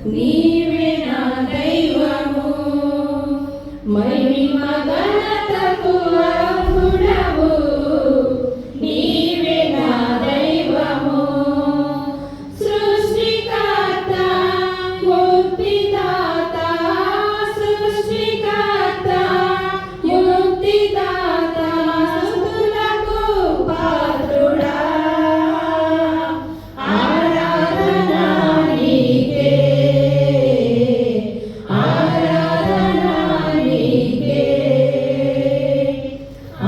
నీవే నా దైవము మహిమ ఘనతకు అర్హుడవు నీవే నా దైవము సృష్టికర్త ముక్తిదాత సృష్టికర్త ముక్తిదాత స్తుతులకు పాత్రుడా ఆరాధన నీకే ఆరాధన నీకే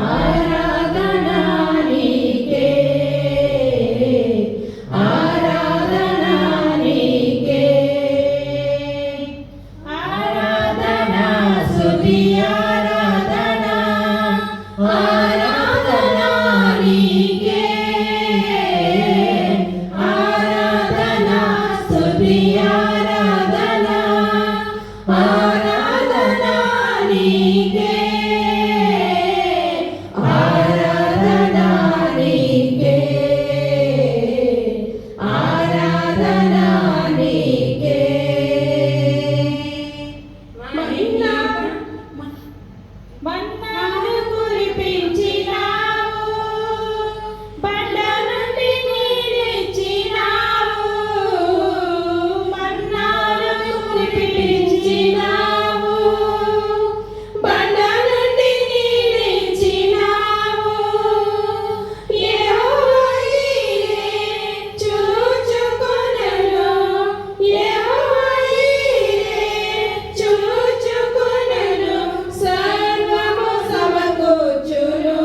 ఆరాధన నీకే ఆరాధన నీకే ఆరాధన స్తుతి ఆరాధన ఆరాధన నీకే ఆరాధన స్తుతి ఆరాధన ఆరాధన నీకే ఆరాధన నీకే ఆరాధన నీకే మన్నాను కురిపించినావు బండ నుండి నీరిచ్చినావు మన్నాను కురిపించినావు బండ నుండి నీరిచ్చినావు యెహోవా ఈరే చూచుకొనెను యెహోవా ఈరే చూచుకొనెను సర్వము సమకూర్చును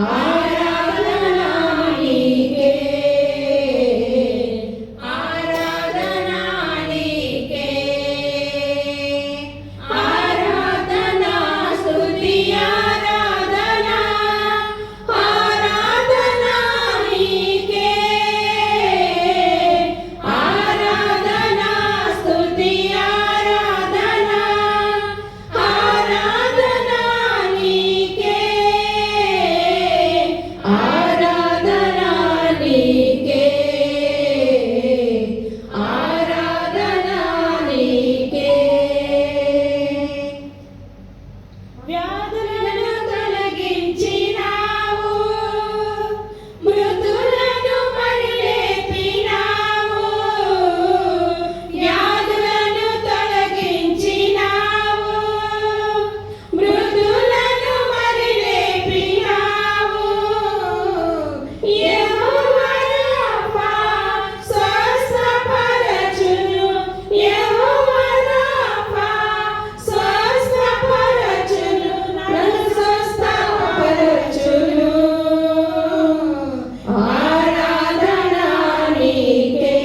ఆరాధన నీకే ఆరాధన నీకే ఆరాధన స్తుతి ఆరాధన ఆరాధన నీకే ఆరాధన స్తుతి ఆరాధన ఆరాధన నీకే ఆరాధన నీకే ఆరాధన నీకే వ్యాధులను తొలగించినావు మృతులను మరిలేపినావు వ్యాధులను తొలగించినావు మృతులను మరిలేపినావు యెహోవా రాఫా స్వస్థపరచును యెహోవా రాఫా స్వస్థపరచును నన్ను స్వస్థపరచును ఆరాధన నీకే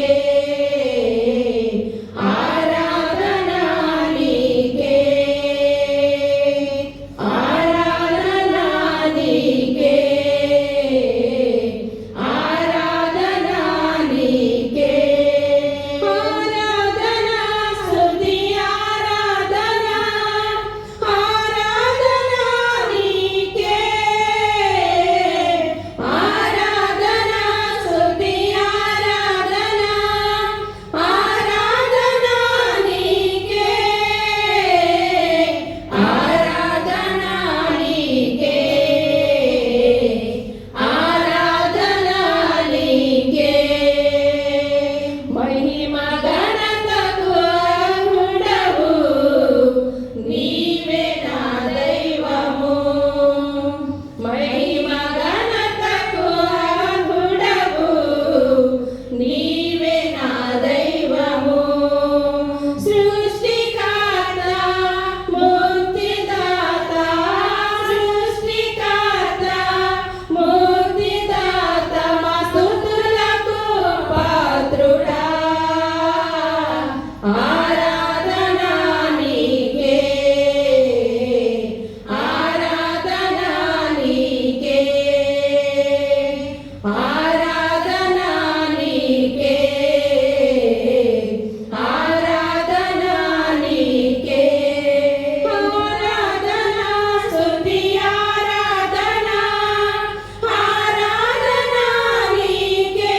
ఆరాధన నీకే ఆరాధన నీకే ఆరాధన నీకే ఆరాధన స్తుతి ఆరాధన ఆరాధన నీకే ఆరాధన స్తుతి ఆరాధన ఆరాధన నీకే ఆరాధన నీకే ఆరాధన నీకే మహిమ ఘనతకు అర్హుడవు నీవే నా దైవము మహిమ ఘనతకు అర్హుడవు నీవే నా దైవము సృష్టికర్త ముక్తిదాత సృష్టికర్త ముక్తిదాత మా స్తుతులకు పాత్రుడా ఆరాధన నీకే ఆరాధన నీకే ఆరాధన నీకే ఆరాధన నీకే ఆరాధన స్తుతి ఆరాధన ఆరాధన నీకే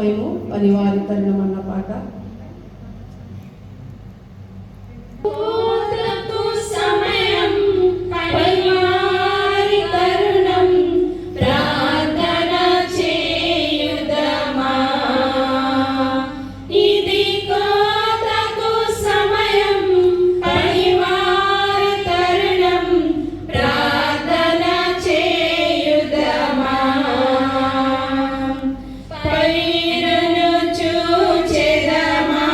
సమయము పనివారి తరుణం అన్న పాట. కోతకు సమయం పనివారి తరుణం ప్రార్థన చేయుదమా. ఇది కోతకు సమయం పనివారి తరుణం ప్రార్థన చేయుదమా. పైరును చూచెదమా,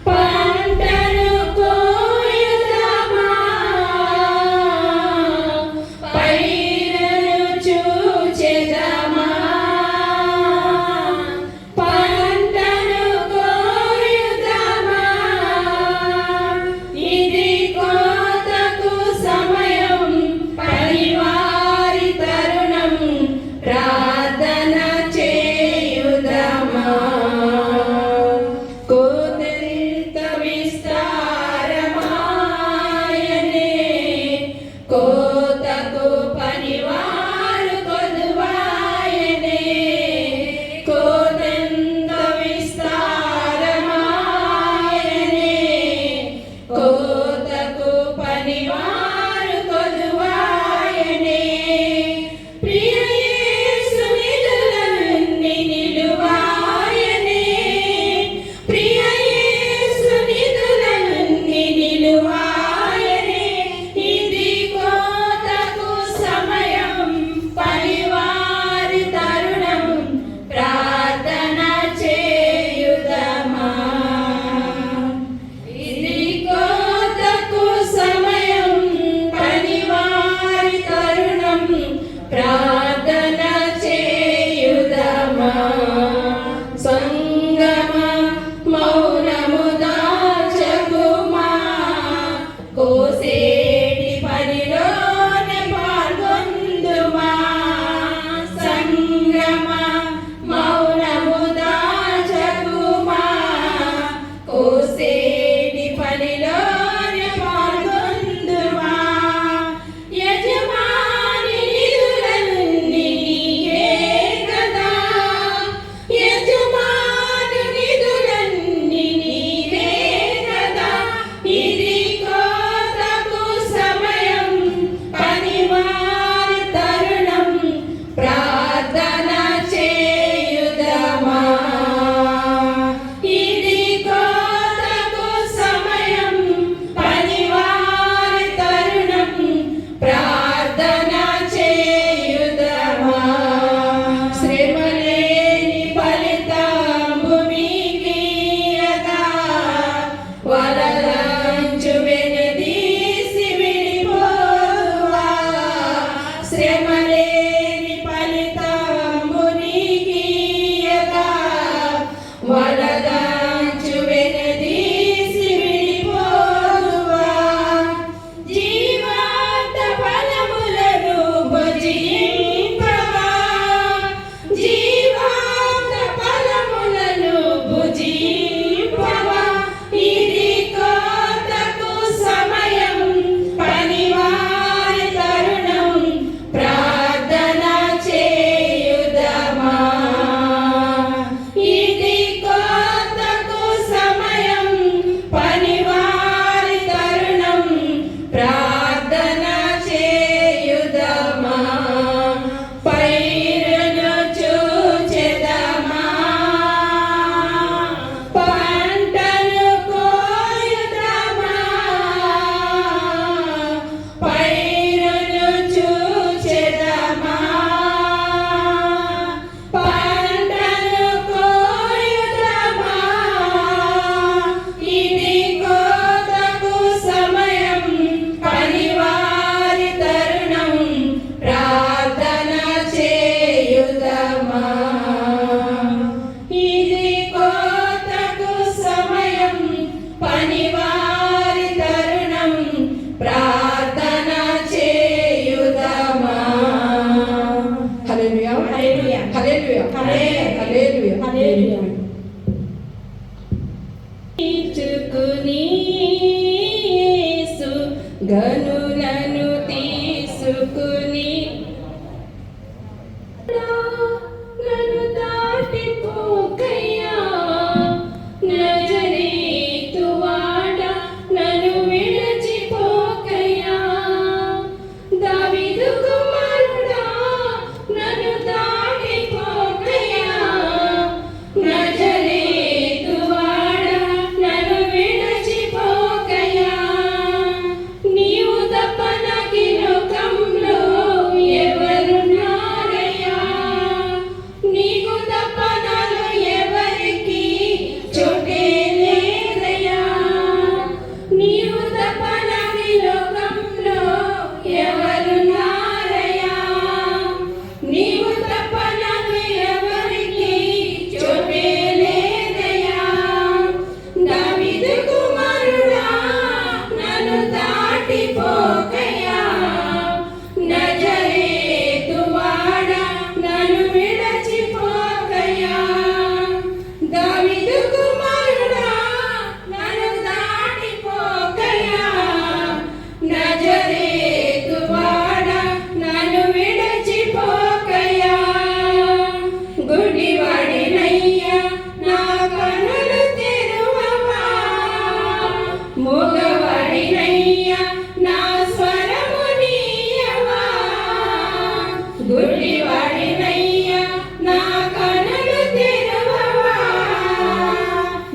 పంటను కోయుదమా. పైరును చూచెదమా, పంటను కోయుదమా. ఇది కోతకు సమయం పనివారి తరుణం ప్రార్థన చేయుదమా. కోతెంత విస్తారమాయనే, కోతకు పనివారు కొదువాయనే. కోతెంత విస్తారమాయనే, కోతకు పనివారు కొదువాయనే. ప్రియ యేసు నిధులన్నీ నిలువాయనే, ప్రియ యేసు నిధులన్నీ నిలువాయనే. ఇది కోతకు సమయం పనివారి తరుణం ప్రార్థన చేయుదమా. ఇది కోతకు సమయం పనివారి తరుణం ప్రార్థన చేయుదమా. సంగమ మౌనము దాచకుమా, కోసేటి పనిలోనే పాల్గొందుమా. సంగమ మౌనము దాచకుమా, కోసేటి పనిలోనే పాల్గొందుమా. యజమాని నిధులన్నీ నీకే కదా, యజమాని నిధులన్నీ నీకే కదా. ఇది కోతకు సమయం పనివారి తరుణం ప్రార్థన చేయుదమా. ఇది కోతకు సమయం పనివారి తరుణం ప్రార్థన చేయుదమా. శ్రమలేని ఫలితంబు మీకియగా, వలలంచు వెనుదీసి విడిపోదువా. శ్రమలేని ఫలితంబు నీకియగా, వలలంచు వెనుదీసి విడిపోదువా. జీవాంత ఫలములను భుజింపవా, జీవాంత ఫలములను భుజింపవా. ఇది కోతకు సమయం పనివారి తరుణం ప్రార్థన చేయుదమా. ఇది కోతకు సమయం పనివారి తరుణం ప్రార్థన చేయుదమా. పైరును చూచెదమా, పంటను కోయుదమా. పైరును చూచెదమా, పంటను కోయుదమా. ఇది కోతకు సమయం పనివారి తరుణం ప్రార్థన చేయుదమా. ఇది కోతకు సమయం పనివారి తరుణం ప్రార్థన చేయుదమా. హల్లెలూయా, హల్లెలూయా, హల్లెలూయా, హల్లెలూయా, హల్లెలూయా. తీర్చుకుని యేసు గనులను తీసుకుని నన్ను నా కనులు తెరువవా మూగవాడినయ్యా నా స్వరము నీయవా గుడ్డివాడినయ్యా నా కనులు తెరువవా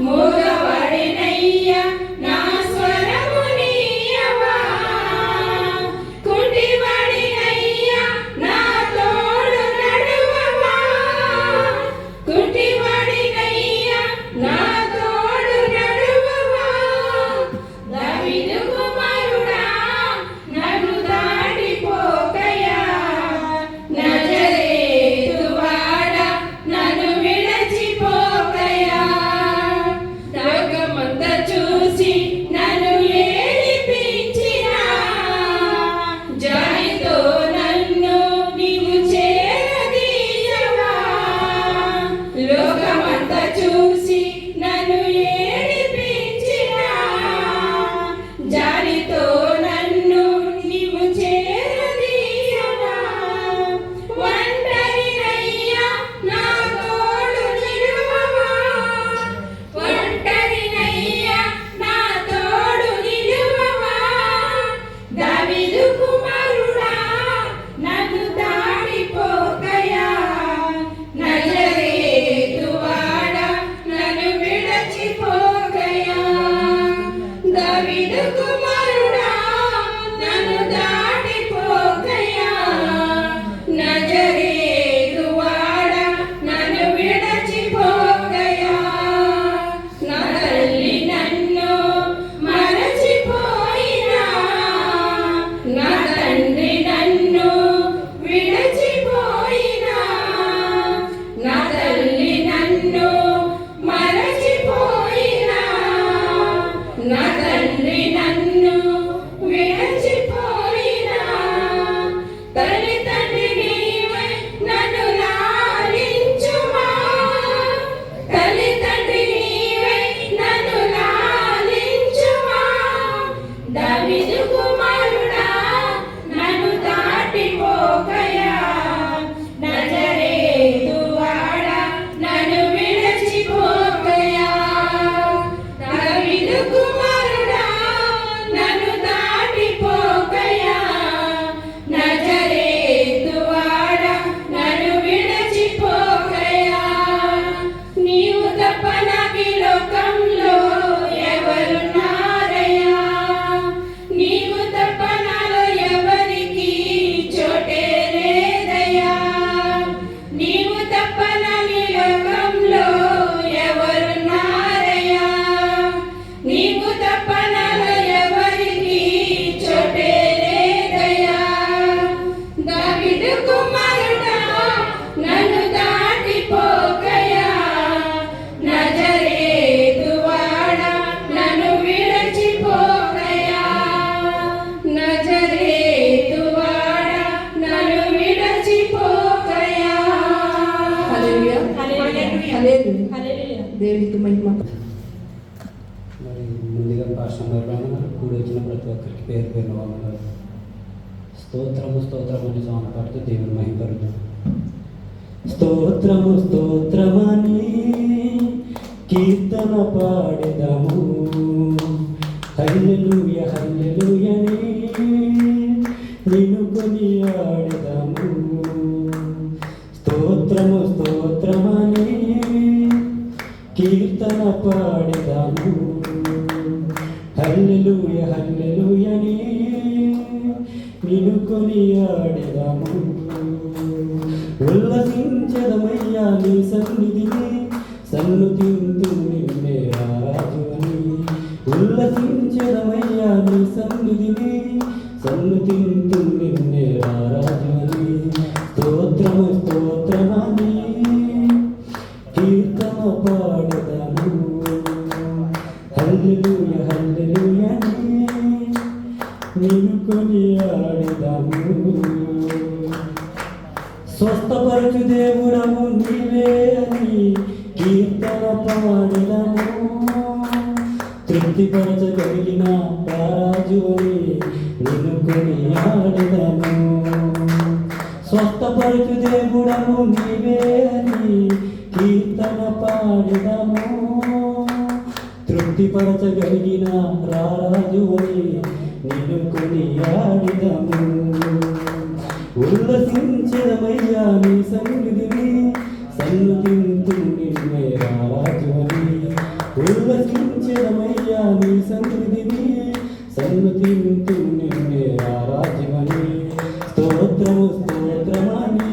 మూగవాడినయ్యా నా స్వరము నీయవా కుంటివాడినయ్యా నా తోడు నడువవా కుంటివాడినయ్యా నా తోడు నడువవా దావీదు కుమారుడా నన్ను దాటిపోకయా నజరేతువాడా నన్ను విడచిపోకయా లోకమంతా చూసి నన్ను ఏడిపించినా జాలితో నన్ను నీవు చేరదీయవా లోకమంతా చూసి నన్ను ఏడిపించినా జాలితో నన్ను నీవు చేరదీయవా ఒంటరినయ్యా నా తోడు నిలువవా ఒంటరినయ్యా నా తోడు నిలువవా దావీదు కుమారుడా నన్ను దాటిపోకయా నజరేతువాడా నన్ను విడచిపోకయా దావీదు కుమారుడా నన్ను దాటిపోకయా నజరేతువాడా నన్ను విడచిపోకయా నా తల్లి నన్ను మరచిపోయినా నా తండ్రి నన్ను విడచిపోయినా నా తల్లి నన్ను మరచిపోయినా నా తండ్రి నన్ను విడచిపోయినా తల్లి తండ్రి నీవై నన్ను లాలించుమా తల్లి తండ్రి నీవై నన్ను లాలించుమా దావీదు కుమారుడా నన్ను దాటిపోకయా నజరేతువాడా నన్ను విడచిపోకయా దావీదు కుమారుడా నన్ను దాటిపోకయా నజరేతువాడా నన్ను విడచిపోకయా నీవు తప్ప నాకీ లోకంలో ఎవరున్నారయ్యా నీవు తప్ప నాలో ఎవరికి చోటే లేదయ్యా నీవు తప్ప నాకీ లోకంలో ఎవరున్నారయ్యా నీవు తప్ప నాలో ఎవరికి చోటే లేదయ్యా దావీదు కుమారుడా నన్ను దాటిపోకయా నజరేతువాడా నన్ను విడచిపోకయా నజరేతువాడా నన్ను విడచిపోకయా హల్లెలూయా హల్లెలూయా దేవునికి మహిమ. మరి ముందుగా పాస్టర్ గారు అన్నారు కూడి వచ్చిన ప్రతి ఒక్కరికి పేరు పేరు వందనాలు. స్తోత్రము స్తోత్రము అని సాంగ్ పాడుతూ దేవుని మహిమపరుద్దాం. స్తోత్రము స్తోత్రమని కీర్తన పాడెదము హల్లెలూయ హల్లెలూయని నిన్ను కొనియాడెదము. స్తోత్రము స్తోత్రమని కీర్తన పాడెదము హల్లెలూయ హల్లెలూయని నిన్ను కొనియాడెదము. ఉల్లసించదమయ్యా నీ సన్నిధిని సన్నుతింతు నిన్నే రారాజువని. ఉల్లసించదమయ్యా నీ సన్నిధిని సన్నుతింతు నిన్నే రారాజువని. స్తోత్రము స్తోత్రమని కీర్తన పాడెదము హల్లెలూయ హల్లెలూయని నిన్ను కొనియాడెదము. స్వస్థపరచు దేవుడము నీవే అని కీర్తన పాడెదము. తృప్తిపరచగలిగిన రాజు అని నిన్ను కొనియాడెదము. స్వస్థపరచు దేవుడము నీవే అని కీర్తన పాడెదము. తృప్తిపరచగలిగిన రారాజువని నిన్ను కొనియాడిదము. ఉల్లసించెదమయ్యా నీ సన్నిధిని, సన్నుతింతు నిన్నే రారాజువని. ఉల్లసించెదమయ్యా నీ సన్నిధిని, సన్నుతింతు నిన్నే రారాజువని. స్తోత్రము స్తోత్రమని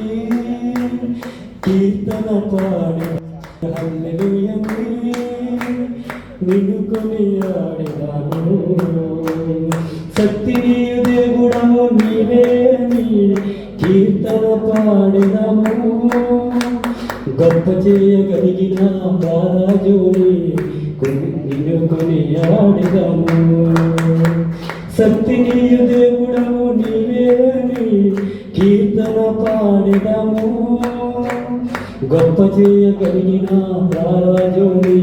కీర్తన పాడి హల్లెలూయని నిన్ను కొనియాడినాము. శక్తినీయు దేవుడవు నీవే అని కీర్తన పాడినాము. గొప్ప చేయగలిగిన రారాజుని నిన్ను కొనియాడినాము. శక్తినీయు దేవుడవు నీవే అని కీర్తన పాడినాము. గొప్ప చేయగలిగిన రారాజుని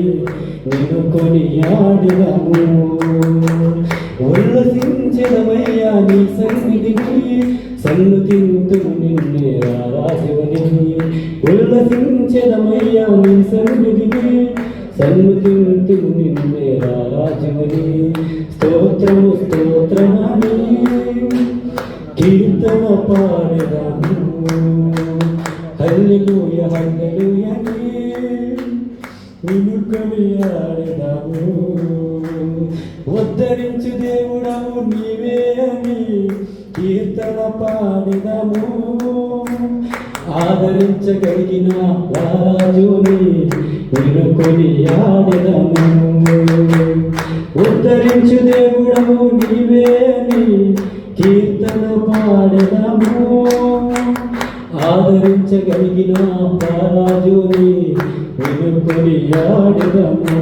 నిన్ను కొనియాడినాము. ఉల్లసించెదమయ్యా నీ సన్నిధిని, సన్నుతింతు నిన్నే రారాజువని. ఉల్లసించెదమయ్యా నీ సన్నిధిని, సన్నుతింతు నిన్నే రారాజువని. స్తోత్రము స్తోత్రమని కీర్తన పాడెదము. హల్లెలూయా హల్లెలూయని నిన్ను కొనియాడెదము. ఉద్ధరించు దేవుడవు నీవే అని కీర్తన పాడెదము. ఆదరించగలిగిన రాజుని నిన్ను కొనియాడెదము. ఉద్ధరించు దేవుడవు నీవే అని కీర్తన పాడెదము. ఆదరించగలిగిన రాజుని నిన్ను కొనియాడెదము.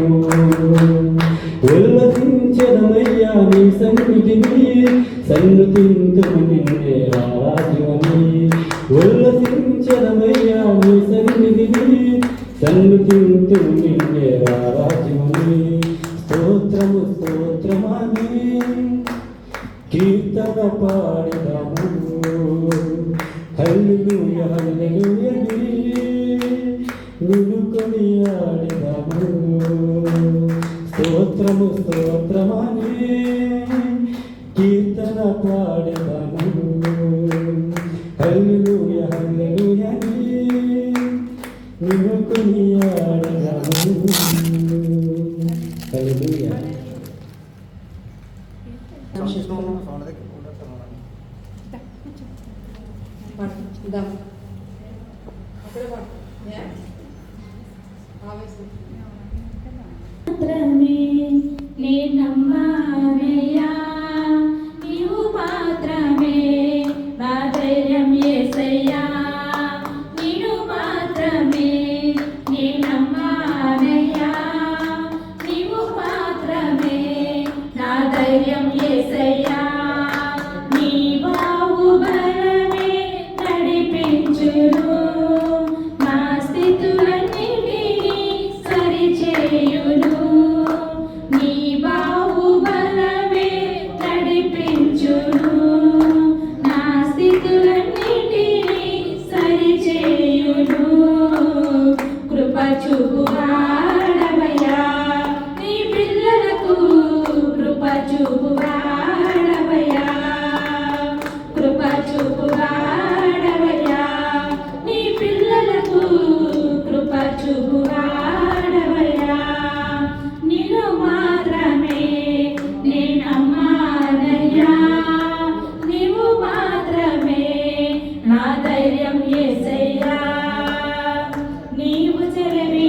ఉల్లసించెదమయ్యా నీ సన్నిధిని, సన్నుతింతు నిన్నే రారాజువని. ఉల్లసించెదమయ్యా నీ సన్నిధిని, సన్నుతింతు నిన్నే రారాజువని. స్తోత్రము స్తోత్రమని కీర్తన పాడెదము. హల్లెలూయా హల్లెలూయని నిన్ను కొనియాడెదము. స్తోత్రము స్తోత్రమని కీర్తన పాడెదము. హల్లెలూయా హల్లెలూయని నిన్ను కొనియాడెదము. హల్లెలూయా. మాత్రమే నేనమ్మానయ్యా, నీవు మాత్రమే నా ధైర్యం యేసయ్యా. నీవు మాత్రమే నేనమ్మానయ్యా, నీవు మాత్రమే నా ధైర్యం యేసయ్యా. నీ బాహుబలమే నడిపించును, నా స్థితులన్నిటినీ సరిచేయును. నీ బాహుబలమే నడిపించును, నా స్థితులన్నిటినీ సరిచేయును. కృప చూపువాడవయ్యా నీ పిల్లలకు, కృప చూపువాడవయ్యా. కృప చూపువాడవయ్యా నీ పిల్లలకు, కృప చూపువాడవయ్యా. నిన్ను మాత్రమే నేనమ్మానయ్యా, నీవు మాత్రమే నా ధైర్యం యేసయ్యా. నీవు చెలివి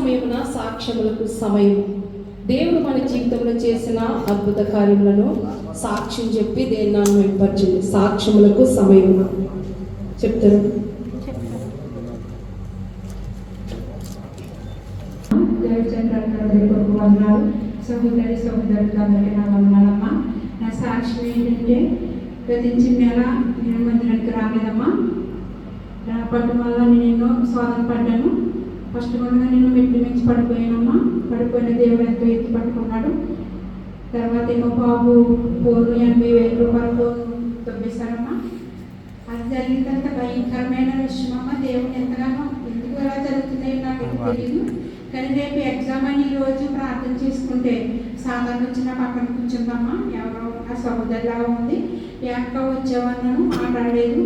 సమయమున సాక్ష్యములకు సమయం. దేవుడు మన జీవితంలో చేసిన అద్భుత కార్యములను సాక్ష్యం చెప్పి దేన్ని మెప్పరిచింది. సాక్ష్యములకు సమయం చెప్తారు. వందనాలు. సహోదరి సహోదరులకు అందరికీ నా వందనాలమ్మా. నా సాక్ష్యం ఏంటంటే గతించిన నెల నేను మందిరానికి రాలేదమ్మా. రాపడటం వల్ల నేను ఎన్నో శోధన పడ్డాను. ఫస్ట్ కొనగా నేను మెట్లు మించి పడిపోయానమ్మా. పడిపోయిన దేవుడు ఎంతో ఎత్తి పట్టుకున్నాడు. తర్వాత ఏమో బాబు ఫోన్ 80,000 రూపాయల ఫోన్ తొబ్బేశారమ్మా. అది జరిగినంత భయంకరమైన విషయం అమ్మ. దేవుడు ఎంతగానో ఎందుకు ఎలా జరుగుతుందో నాకు తెలియదు. కానీ రేపు ఎగ్జామ్ అని ఈరోజు ప్రార్థన చేసుకుంటే సాధారణ వచ్చిన పక్కన కూర్చుందమ్మా. ఎవరో నా సహోదరులాగా ఉంది. ఎక్క వచ్చేవన్నాను,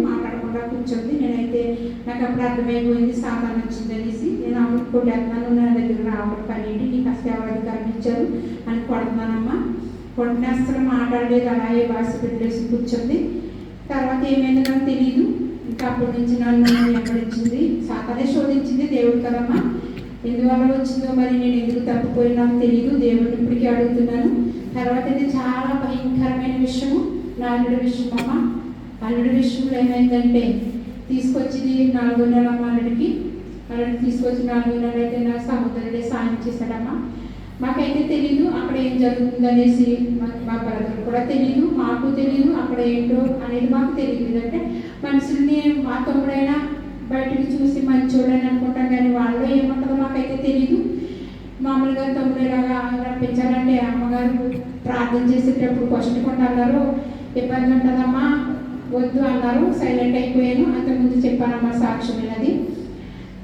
మాట్లాడకుండా కూర్చుంది. నేనైతే నాకు అప్పుడు అర్థమైపోయింది సాధారణ వచ్చింది అనేసి. నేను అమ్మ కొట్టేస్తున్నాను, నా దగ్గర రావడం పని నీకు అసలు ఎవరు అధికారం ఇచ్చారు అని కొడుతున్నానమ్మా. కొట్టిన అసలు మాట్లాడలేదు, అలాగే భాష పెట్టేసి కూర్చుంది. తర్వాత ఏమైందో నాకు తెలియదు. ఇంకా అప్పటి నుంచి నన్ను ఎక్కడిచ్చింది సాతానే శోధించింది. దేవుడు కదమ్మా, ఎందువల్ల వచ్చిందో మరి నేను ఎందుకు తప్పిపోయినానో తెలియదు. దేవుడిని ఇప్పటికీ అడుగుతున్నాను. తర్వాత ఇది చాలా భయంకరమైన విషయము, నా అల్లుడి విషయం అమ్మ. అల్లుడి విషయంలో ఏమైందంటే తీసుకొచ్చింది 4వ నెల అల్లుడికి తీసుకొచ్చి 4వ నెల అయితే నా సహోదరుడే సాయం చేశాడమ్మా. మాకైతే తెలీదు అక్కడ ఏం జరుగుతుంది అనేసి. మా బ్రదర్ కూడా తెలీదు, మాకు తెలీదు అక్కడ ఏంటో అనేది మాకు తెలియదు. ఎందుకంటే మనుషుల్ని మా తమ్ముడైనా బయటకు చూసి మంచోడని అనుకుంటాం, కానీ వాళ్ళు ఏముంటుందో మాకైతే తెలీదు. మామూలుగా తమ్ముడేలాగా రప్పించాలంటే అమ్మగారు ప్రార్థన చేసేటప్పుడు ఫస్ట్ కొండ అన్నారు, ఇబ్బంది ఉంటుందమ్మా వద్దు అన్నారు. సైలెంట్ అయిపోయాను. అంతకుముందు చెప్పానమ్మా సాక్ష్యమైనది.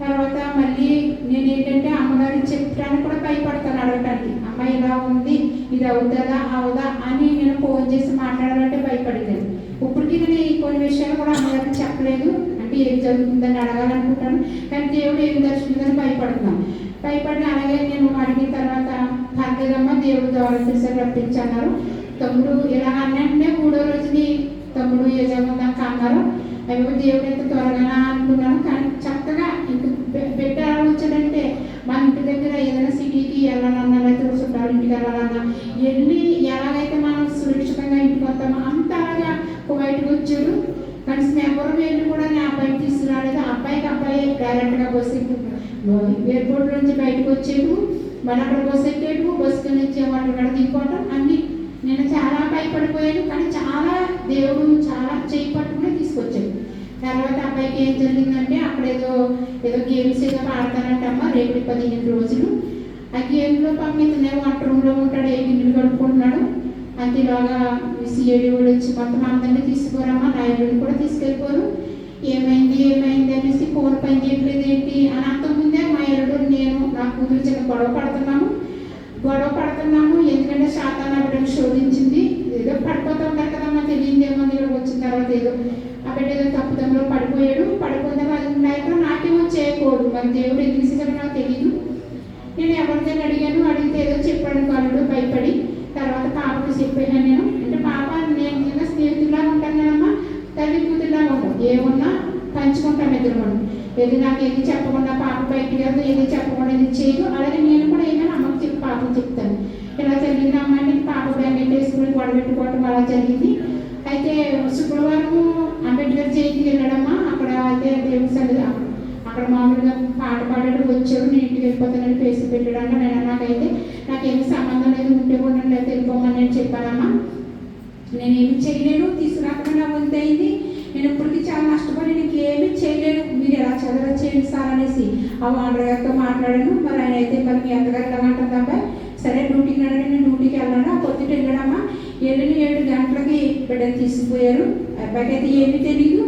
తర్వాత మళ్ళీ నేను ఏంటంటే అమ్మగారికి చెప్పడానికి కూడా భయపడతాను, అడగటానికి. అమ్మ ఇలా ఉంది, ఇది అవుతుందా అవుదా అని నేను ఫోన్ చేసి మాట్లాడాలంటే భయపడేదాన్ని. ఇప్పటికీ నేను ఈ కొన్ని విషయాలు కూడా అమ్మగారికి చెప్పలేదు. అంటే ఏం జరుగుతుందని అడగాలనుకుంటాను, కానీ దేవుడు ఏం దర్శిందని భయపడుతున్నాను. భయపడి అలాగే నేను అడిగిన తర్వాత పర్లేదమ్మా దేవుడు ద్వారా తీసుకొని రప్పించన్నారు. తమ్ముడు ఇలా అన్నంటే 3వ రోజుని తమ్ముడు యజమానికి అన్నారు. అయ్యో దేవుడు ఎంత త్వరగా అనుకున్నాను. కానీ చక్కగా ఇంక బిడ్డ ఎలా వచ్చాడంటే మన ఇంటి దగ్గర ఏదైనా సిటీకి వెళ్ళాలన్నా లేకపోతే చుట్టాలు ఇంటికి వెళ్ళాలన్నా వెళ్ళి ఎలాగైతే మనం సురక్షితంగా ఇంటికి వస్తామో అంత అలాగా బయటకు వచ్చాడు. కనీసం ఎవరు వెళ్ళి కూడా నా అబ్బాయికి తీసుకురాలేదు. అబ్బాయి డైరెక్ట్గా బస్సు ఎయిర్పోర్ట్ నుంచి బయటకు వచ్చేటు, మన అక్కడ బస్సు ఎక్కేటు, బస్సు నుంచి అక్కడ దిగిపోవటం అన్నీ. నేను చాలా భయపడిపోయాను. కానీ చాలా దేవుడు చాలా చేయి పట్టుకుని తీసుకొచ్చాడు. తర్వాత అబ్బాయికి ఏం జరిగిందంటే అక్కడ ఏదో గేమ్స్ ఏదో ఆడతానంటమ్మా రేపు 15 రోజులు. ఆ గేమ్లో పంపితనే వంట రూమ్లో ఉంటాడు, ఏ గిన్నెలు కడుక్కుంటున్నాడు. అంతేలాగా సిఐడి వాళ్ళు వచ్చి మొత్తం అందరినీ తీసుకుపోరమ్మా, నా ఇల్లుని కూడా తీసుకెళ్ళిపోరు. ఏమైంది అనేసి ఫోన్ పని చేయట్లేదు ఏంటి అని. అంతకుముందే మా ఇల్లుడు నేను నా కూతురు చిన్న గొడవ పడుతున్నాము. ఎందుకంటే శాతాన్ని బిడ్డను శోధించింది. ఏదో పడిపోతూ ఉంటారు కదమ్మా, తెలియదేమో ఇక్కడ వచ్చిన తర్వాత ఏదో ఆ బిడ్డ ఏదో తప్పుదంలో పడిపోయిన తర్వాత అది నాకేమో చేయకూడదు. మరి దేవుడు ఎందుకు ఇచ్చాడో నాకు తెలియదు. నేను ఎవరికైనా అడిగితే ఏదో చెప్పాడు వాళ్ళు భయపడి. తర్వాత పాపకు చెప్పాను నేను. అంటే పాప నేను నిజంగా స్నేహితులాగా ఉంటాను కదమ్మా, తల్లి కూతురులాగా ఉంటాం. ఏమన్నా పంచుకుంటాం ఇద్దరు మనం. ఏది నాకు ఏది చెప్పకుండా పాప బయటికి వెళ్తే ఏది చెప్పకుండా ఇది చేయదు. అలాగే నేను కూడా ఏమైనా అమ్మకి చెప్పి పాపకు చెప్తాను. ఇలా జరిగింది అమ్మ అంటే పాప బ్యాంకెట్ వేసుకుని గొడవెట్టుకోవటం అలా జరిగింది. అయితే శుక్రవారం అంబేద్కర్ జయంతికి వెళ్ళడమ్మా. అక్కడ అయితే దేవుడి సన్నిధి అక్కడ మామూలుగా పాట పాడాడు, వచ్చాడు. నేను ఇంటికి వెళ్ళిపోతానని పేసి పెట్టాడు. నాకేమి సంబంధం లేదు, ఉంటే కూడా లేకపోతే వెళ్ళిపోమని నేను చెప్పానమ్మా. నేనేమి చేయలేను, తీసుకురాకుండా ఉందయింది. నేను ఇప్పటికీ చాలా నష్టపడి నీకు ఏమీ చేయలేను, మీరు ఎలా చదవ చేయండి సార్ అనేసి ఆ ఓనర్ గారితో మాట్లాడాను. మరి ఆయన అయితే మరి మీ అత్తగారు వెళ్ళమంటుంది అబ్బాయి. సరే డ్యూటీకి నడని నేను డ్యూటీకి వెళ్ళాను. పొద్దుట వెళ్ళడమ్మా. వెళ్ళిన 7 గంటలకి బిడ్డను తీసుకుపోయారు. అబ్బాయికి అయితే ఏమీ తెలియదు.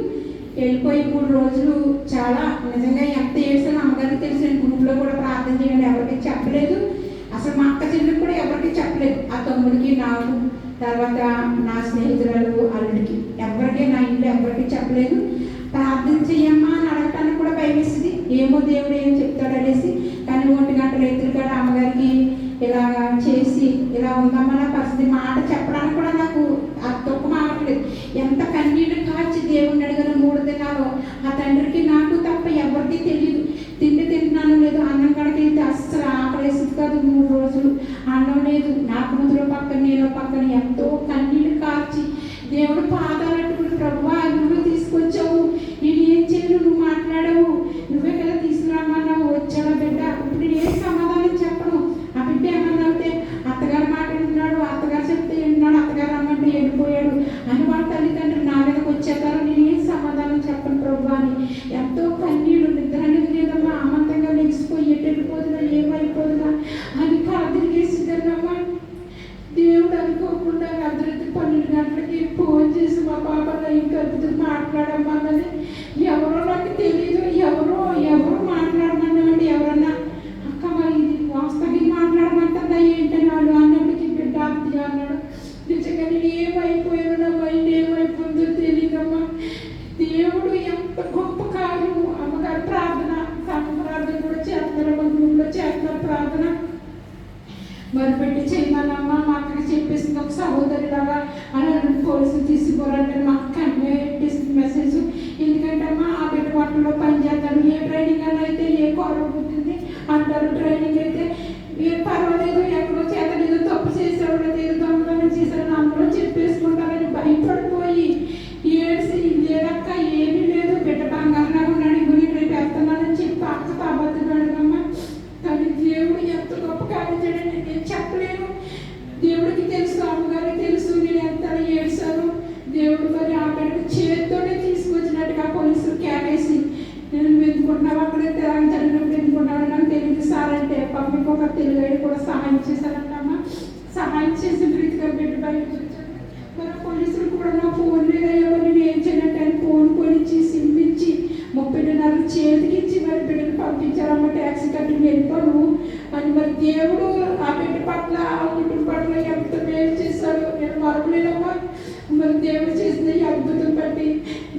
వెళ్ళిపోయి 3 రోజులు చాలా నిజంగా ఎంత ఏడ్చానో అమ్మగారికి తెలిసి నేను గ్రూప్లో కూడా ప్రార్థన చేయండి ఎవరికి చెప్పలేదు. అసలు మా అక్క చెల్లికి కూడా ఎవరికి చెప్పలేదు. ఆ తమ్ముడికి, నాకు, తర్వాత నా స్నేహితురాలు అల్లుడికి, ఎవరికి నా ఇంట్లో ఎవరికి చెప్పలేదు. ప్రార్థన చెయ్యమ్మా అని అడగటానికి కూడా భయమేసింది. ఏమో దేవుడు ఏం చెప్తాడు అనేసి. కానీ 1 గంట రైతులు కూడా అమ్మగారికి ఇలాగా చేసి ఇలా ఉందమ్మా నా పరిస్థితి మాట చెప్పడానికి కూడా నాకు ఆ తొక్క మావట్లేదు. ఎంత కన్నీళ్ళు కాచి దేవుడిని అడిగిన 3 దినాలు ఆ తండ్రికి నాకు తప్ప ఎవరికి తెలియదు. తిండి తింటున్నాను లేదు, అన్నం కడికి అస్సలు 3 రోజులు అన్నం లేదు. నా కూతురు పక్కన నేను పక్కన ఎంతో కన్నీళ్ళు కార్చి దేవుడు పాదాలట్టుకుని ప్రభువా నువ్వు తీసుకొచ్చావు, నేను ఏం చేయను, నువ్వు మాట్లాడావు, నువ్వే కదా తీసుకురామన్నావు, వచ్చాడా బిడ్డ. ఇప్పుడు నేను ఏం సమాధానం చెప్పను. ఆ బిడ్డ ఏమన్నా అయితే అత్తగారు మాట వింటున్నాడు, అత్తగారు చెప్తే వింటున్నాడు, అత్తగారు రమ్మంటే వెళ్ళిపోయాడు అని వాళ్ళ తల్లిదండ్రులు నా మీదకి వచ్చేస్తారు, నేను ఏం సమాధానం చెప్పను ప్రభు అని ఎంతో కన్నీళ్ళు. నిద్ర అనేది లేదమ్మా, ఆమంతంగా లెగిసిపోయి ఎటు వెళ్ళిపోతున్నా ఏమైపోతున్నా అని కాదిరిగేసిందమ్మా. దేవుడు అనుకోకుండా అర్ధరాత్రి 12 గంటలకి ఫోన్ చేసి మా పాప ఇంకా మాట్లాడమన్నది. ఎవరో నాకు తెలీదు, ఎవరో మాట్లాడమన్నాడు. ఎవరన్నా అక్క మరి ఇది వాస్తవం మాట్లాడమంటుందా ఏంటని వాళ్ళు అన్నప్పటికీ బిడ్డ అత్తి అన్నాడు. నిజంగా నేను ఏమైపోయానో మైండ్ ఏమైపోయిందో తెలియదమ్మా. దేవుడు ఎంత గొప్ప కార్యము. అమ్మగారు ప్రార్థన, సంఘ ప్రార్థన కూడా చేస్తున్నారు, మా గ్రూప్లో చేస్తున్నారు ప్రార్థన. మరి పెట్టి చేయమన్నమ్మా. మా అక్కకి చెప్పేసింది ఒక సహోదరులాగా అలా పోలీసులు తీసిపోరంటే మా అక్క పెట్టేసింది మెసేజ్. ఎందుకంటే అమ్మా ఆ బిడ్డ వాటిలో పనిచేస్తాడు, ఏ ట్రైనింగ్ అని అయితే ఏ కొరవ పుట్టింది అంటారు. ట్రైనింగ్ అయితే ఏ పర్వాలేదు, ఎక్కడో చేతలేదు, తప్పు చేసేవాడు ఏదో దొంగతనం చేశారని అందరూ చెప్పేసుకుంటారని భయపడిపోయి ఏడ్చి లేదక్క ఏమీ లేదు, బిడ్డ బంగారంగా ఉన్నాడు, గురి రేపు వేస్తున్నానని చెప్పి అక్కతో అబద్ధం అడగమ్మా. కానీ దేవుడు ఎంత గొప్ప కార్యం చేయడానికి నేను చెప్పలేను. దేవుడికి తెలుసు, అమ్మగారికి తెలుసు నేను ఎంత ఏడ్చాను. దేవుడు మరి ఆ బిడ్డకు చేతితోనే తీసుకొచ్చినట్టుగా పోలీసులు కేకేసి నేను వెతుకుంటున్నావు అక్కడే తెలంగాణ జరిగినప్పుడు వెతుకుంటున్నావు నాకు తెలియదు సార్ అంటే పాప ఇంకొక తెలుగు కూడా సహాయం చేశారంటమ్మా. సహాయం చేసిన రీతిగా బిడ్డ బయటకు వచ్చాను. మరి పోలీసులు కూడా నా ఫోన్ లేదయ్యా మరి నేను ఏం చేయనంటే ఆయన ఫోన్ కొనిచ్చి సిమ్మిచ్చి 30,000 చేతికిచ్చి మరి బిడ్డను పంపించారమ్మ. ట్యాక్సీ కట్టి వెళ్ళిపోను అని మరి దేవుడు ఆ బిడ్డ పట్ల ఆ కుటుంబం పట్ల ఎంత మేలు చేశాడు నేను మరవలేదమ్మా. మరి దేవుడు చేసిన ఈ అద్భుతం బట్టి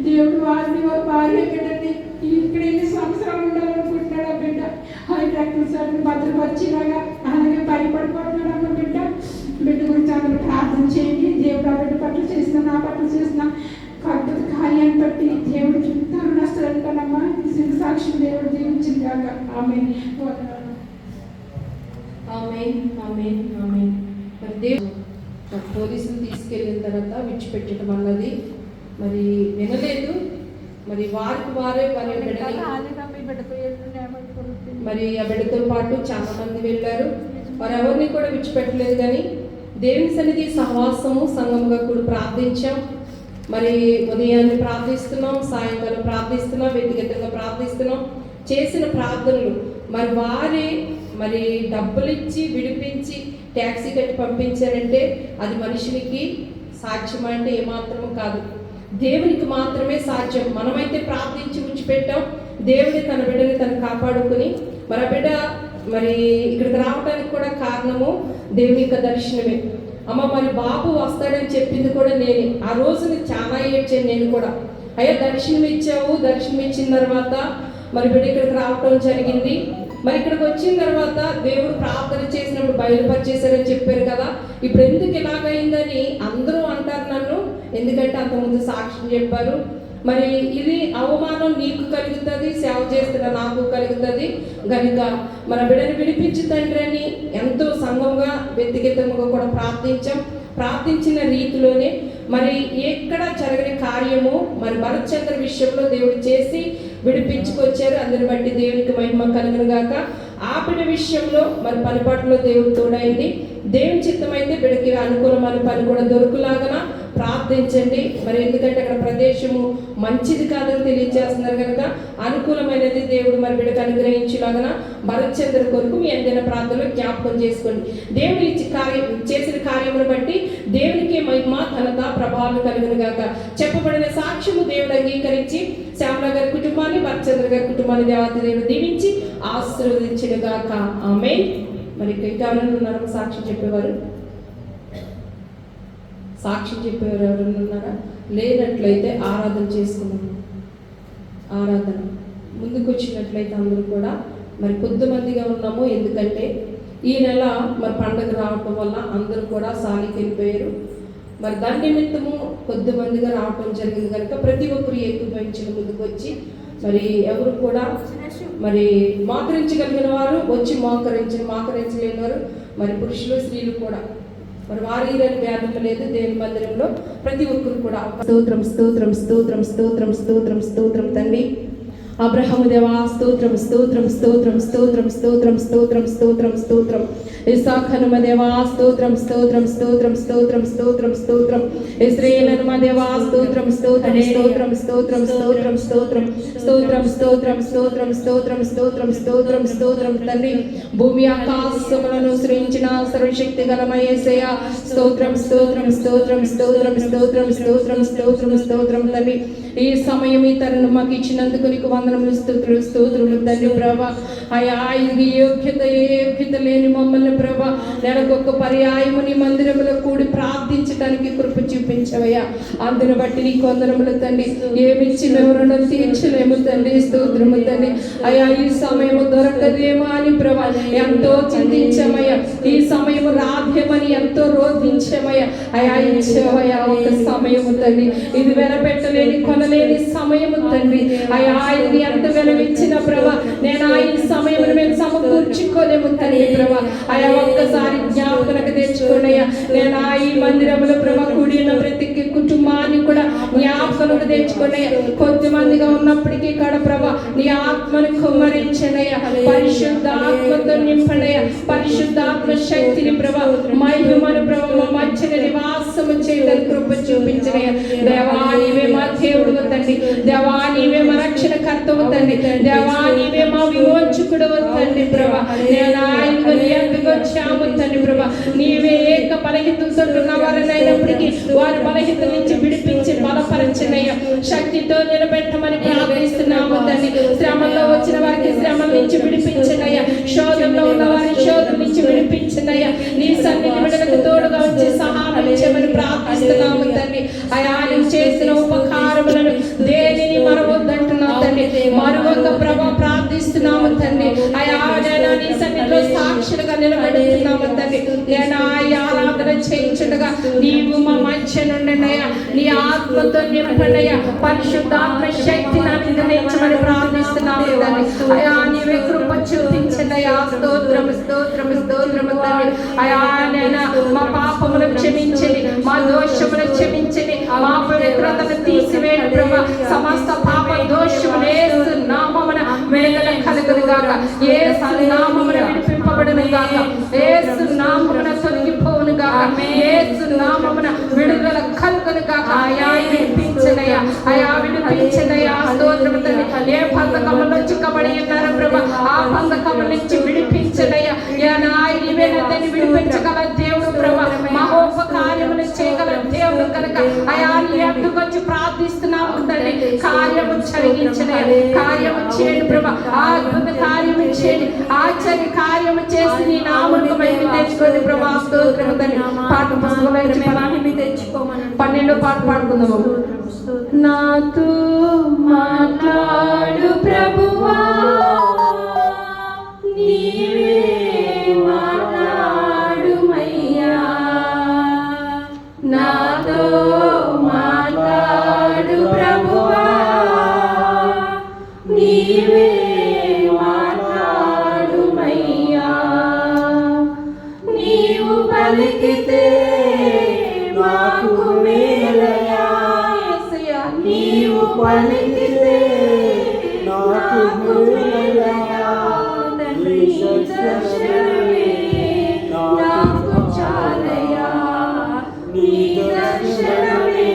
దేవుడు వారిని వారి భార్య బిడ్డని ఇక్కడ ఎన్ని సంవత్సరాలు ఉండాలనుకుంటున్నాడు ఆ బిడ్డ. హైడ్రాక్టర్ సార్ని భద్రపరిచిలాగా అలాగే భయపడిపోతున్నాడు అమ్మ బిడ్డ. బిడ్డ గురించి అందరూ ప్రార్థన చేయండి. దేవుడు ఆ బిడ్డ పట్ల చేసిన నా పట్ల చేసిన అద్భుత కార్యాన్ని బట్టి దేవుడికి తరుణస్తానమ్మా. సాక్షి దేవుడు దీవించింది కాక ఆమె మరి దేవుడు పోలీసులు తీసుకెళ్ళిన తర్వాత విడిచిపెట్టడం అన్నది మరి వినలేదు. మరి వారికి వారే మరి మరి ఆ బిడ్డతో పాటు చాలా మంది వెళ్ళారు. మరి ఎవరిని కూడా విడిచిపెట్టలేదు. కానీ దేవుని సన్నిధి సహవాసము సంఘముగా కూడా ప్రార్థించాం. మరి ఉదయాన్ని ప్రార్థిస్తున్నాం, సాయంకాలం ప్రార్థిస్తున్నాం, వ్యక్తిగతంగా ప్రార్థిస్తున్నాం. చేసిన ప్రార్థనలు మరి వారే మరి డబ్బులు ఇచ్చి విడిపించి ట్యాక్సీ కట్టి పంపించారంటే అది మనుషునికి సాధ్యం అంటే ఏమాత్రము కాదు, దేవునికి మాత్రమే సాధ్యం. మనమైతే ప్రార్థించి విడిచిపెట్టాం, దేవుడి తన బిడ్డని తను కాపాడుకుని మన బిడ్డ మరి ఇక్కడికి రావడానికి కూడా కారణము దేవుని యొక్క దర్శనమే. అమ్మ మరి బాబు వస్తాడని చెప్పింది కూడా నేనే. ఆ రోజుని చాలా ఏడ్చాను నేను కూడా. అయ్యా దర్శనం ఇచ్చావు, దర్శనం ఇచ్చిన తర్వాత మరి బిడ్డ ఇక్కడికి రావటం జరిగింది. మరి ఇక్కడికి వచ్చిన తర్వాత దేవుడు ప్రార్థన చేసినప్పుడు బయలుపరిచేశారని చెప్పారు కదా. ఇప్పుడు ఎందుకు ఇలాగైందని అందరూ అంటారు నన్ను, ఎందుకంటే అంతకుముందు సాక్ష్యం చెప్పారు. మరి ఇది అవమానం నీకు కలుగుతుంది, సేవ చేస్తున్న నాకు కలుగుతుంది కనుక మన బిడ్డని విడిపించు తండ్రి అని ఎంతో సంఘంగా వ్యక్తిగతంగా కూడా ప్రార్థించిన రీతిలోనే మరి ఎక్కడ జరగని కార్యము మరి భరత్ చంద్ర విషయంలో దేవుడు చేసి విడిపించుకొచ్చారు. అందరిని బట్టి దేవునికి మహిమ కలుగును గాక. ఆ బిడ్డ విషయంలో మరి పనిపాట్లో దేవుడు తోడైంది. దేవుని చిత్తమైతే బిడ్డకి అనుకూలమైన పని కూడా దొరుకులాగన ప్రార్థించండి. మరి ఎందుకంటే అక్కడ ప్రదేశము మంచిది కాదని తెలియజేస్తున్నారు కనుక అనుకూలమైనది దేవుడు మరి బిడ్డకు అనుగ్రహించులాగన భరత్ చంద్ర కొరకు మీ అందరి ప్రార్థనలో జ్ఞాపకం చేసుకోండి. దేవుని చేసిన కార్యమును బట్టి దేవునికి మహిమ ఘనత ప్రభావం కలుగును గాక. చెప్పబడిన సాక్ష్యము దేవుడు అంగీకరించి శ్యామల గారి కుటుంబాన్ని భరత్ చంద్ర గారి కుటుంబాన్ని దేవాతి దేవుడు దీవించి ఆశీర్వదించిన గాక. ఆమేన్. మరి ఎవరైనా ఉన్నారా సాక్ష్యం చెప్పేవారు? సాక్ష్యం చెప్పేవారు ఎవరైనా ఉన్నారా? లేనట్లయితే ఆరాధన చేసుకున్నాం. ఆరాధన ముందుకు వచ్చినట్లయితే అందరూ కూడా మరి కొద్దిమందిగా ఉన్నాము. ఎందుకంటే ఈ నెల మరి పండుగ రావటం వల్ల అందరూ కూడా సాలికి వెళ్ళిపోయారు. మరి దాని నిమిత్తము కొద్దిమందిగా రావటం జరిగింది కనుక ప్రతి ఒక్కరు ఏకీభవించిన ముందుకు వచ్చి మరి ఎవరు కూడా మరి మోకరించగలిగిన వారు వచ్చి మోకరించలేని వారు మరి పురుషులు స్త్రీలు కూడా మరి వారి భేదం లేదు. దేవుని మందిరంలో ప్రతి ఒక్కరు కూడా స్తోత్రం స్తోత్రం స్తోత్రం స్తోత్రం స్తోత్రం స్తోత్రం తండ్రి. అబ్రహాము దేవా స్తోత్రం స్తోత్రం స్తోత్రం స్తోత్రం స్తోత్రం స్తోత్రం స్తోత్రం స్తోత్రం. ఇస్సాఖనుమ దేవా స్తోత్రం స్తోత్రం స్తోత్రం స్తోత్రం స్తోత్రం స్తోత్రం. ఇశ్రాయేలుమ దేవా స్తోత్రం స్తోత్రం స్తోత్రం స్తోత్రం స్తోత్రం స్తోత్రం స్తోత్రం స్తోత్రం స్తోత్రం స్తోత్రం స్తోత్రం స్తోత్రం స్తోత్రం తండ్రి. భూమి ఆకాశములను సృజించిన సర్వశక్తి గలమై యేసయ్యా స్తోత్రం స్తోత్రం స్తోత్రం స్తోత్రం స్తోత్రం స్తోత్రం స్తోత్రం స్తోత్రం తండ్రి. ఈ సమయం ఈ తరుణం మాకు ఇచ్చినందుకు నీకు వందనములు స్తోత్రులు స్తోత్రులు తండ్రి ప్రభా. అయా ఇది యోగ్యత లేని మమ్మల్ని ప్రభా నెలకొక పర్యాయము నీ మందిరములో కూడి ప్రార్థించడానికి కృప చూపించవయ్యా. అందును బట్టి నీకు వందనములు తండ్రి. ఏమిచ్చి మేము రుణం తీర్చలేము తండ్రి. స్తోత్రము తండ్రి. అయా ఈ సమయము దొరకదేమో అని ప్రభా ఎంతో చింతించమయ్యా. ఈ సమయము రాధ్యమని ఎంతో రోధించమయ్యా. అయా ఇచ్చేవయ్యా ఒక సమయము తండ్రి. ఇది వెలపెట్టలేని కొనలేని సమయము తండ్రి. అయా ఇది ఎంత వెలవిచ్చిన ప్రభా నేను ఈ సమయమును మేము సమకూర్చుకోలేము తండ్రి ప్రభా. అయా ఒక్కసారి జ్ఞాపకలకు తెచ్చుకోనయ్యా. నేను ఈ మందిరంలో ప్రభా కూడిన ప్రతి కుటుంబాన్ని కూడా జ్ఞాపకలకు తెచ్చుకోనయ్యా. కొద్దిమందిగా ఉన్నప్పటికీ కూడా ప్రభా నీ ఆత్మను కుమ్మరించనయ్యా. పరిశుద్ధాత్మతో నింపనయ్యా. పరిశుద్ధాత్మ శక్తిని ప్రభా మహిమను ప్రభా మా మధ్యన నివాసము చేయడానికి కృప చూపించనయ్యా. దేవా నీవే మా దేవుడు తండ్రి. దేవా నీవే మా రక్షణ కర్తవు తండ్రి. దేవా నీవే మా విమోచకుడు తండ్రి ప్రభా. నేను వచ్చాము తండ్రి ప్రభా. నీవే ఏక బలహీనతతో ఉన్న వారినైనప్పటికీ వారి బలహీనత నుంచి విడిపించి బలపరచనయ్యా. శక్తితో నిలబెట్టమని ప్రార్థిస్తున్నాము తండ్రి. శ్రమల్లో వచ్చిన వారికి శ్రమల నుంచి విడిపించనయ్యా. శోధనలో ఉన్న వారి శోధన నుంచి విడిపించనయ్యా. నీ సన్నిధి బిడ్డలకు తోడుగా వచ్చి సహాయం చేయమని ప్రార్థిస్తున్నాము తండ్రి. అయా నువ్వు చేసిన ఉపకారములను దేనిని మరవద్దంటున్నావు తండ్రి. మరొక ప్రభా ప్రార్థిస్తున్నాము తండ్రి. అయా నీ సన్నిధిలో సాక్షులుగా నిలబెడుతున్నాము తండ్రి. ఆరాధన చేయించుటగా నీవు మా మధ్య నుండినయ్యా. నీ ఆత్మతో నింపనయ్యా. పరిశుద్ధాత్మ శక్తిని అనుగ్రహించమని ప్రార్థిస్తున్నాము తండ్రి. అయా నీవే కృప చూపించనయ్యా. స్తోత్రం స్తోత్రం స్తోత్రం తండ్రి. అయా నేను మా పాపములు క్షమించండి. మా దోషములు క్షమించండి. మా పవిత్రతను తీసివేయండి ప్రభా. సమస్త పాప దోషములు యేసు నామమున విడుదల కలుగును గాక. యేసు నామమున విడిపింపబడును గాక. యేసు నామమున తొలగిపోవును గాక. యేసు నామమున విడుదల కలుగును గాక. అయా విడిపించనయ్యా. అయా విడిపించనయ్యా. స్తోత్రం తండ్రి. ఏ బంధకములో చిక్కబడి ఉన్నారో ప్రభా ఆ బంధకముల నుంచి విడిపించనయ్యా. నీవే తండ్రి విడిపించగల దేవుడు ప్రభా. మహోపకార్యములు చేయగల దేవుడు కనుక అయా నీ అడ్డుకొచ్చి ప్రార్థిస్తున్నాము తండ్రి. కార్యము జరిగించనయ్యా. కార్యము చేయండి ప్రభా. అద్భుత కార్యము చేయండి. ఆశ్చర్య కార్యము చేసి నీ నామముకు మహిమ తెచ్చుకోండి ప్రభా. స్తోత్రం తండ్రి. పాట పుస్తకంలో మహిమ తెచ్చుకోమని 12వ పాట పాడుకుందాము. నాతో మాట్లాడు ప్రభువా నీవే మాట్లాడుమయ్యా. నాతో మాట్లాడు ప్రభువా నీవే మాట్లాడుమయ్యా. నీవు పలికితే మాకు మేలయ్యా. నీవు పలికితే నాకు మేలయ్యా. తండ్రి దర్శనమే నాకు చాలయ్యా. నీ దర్శనమే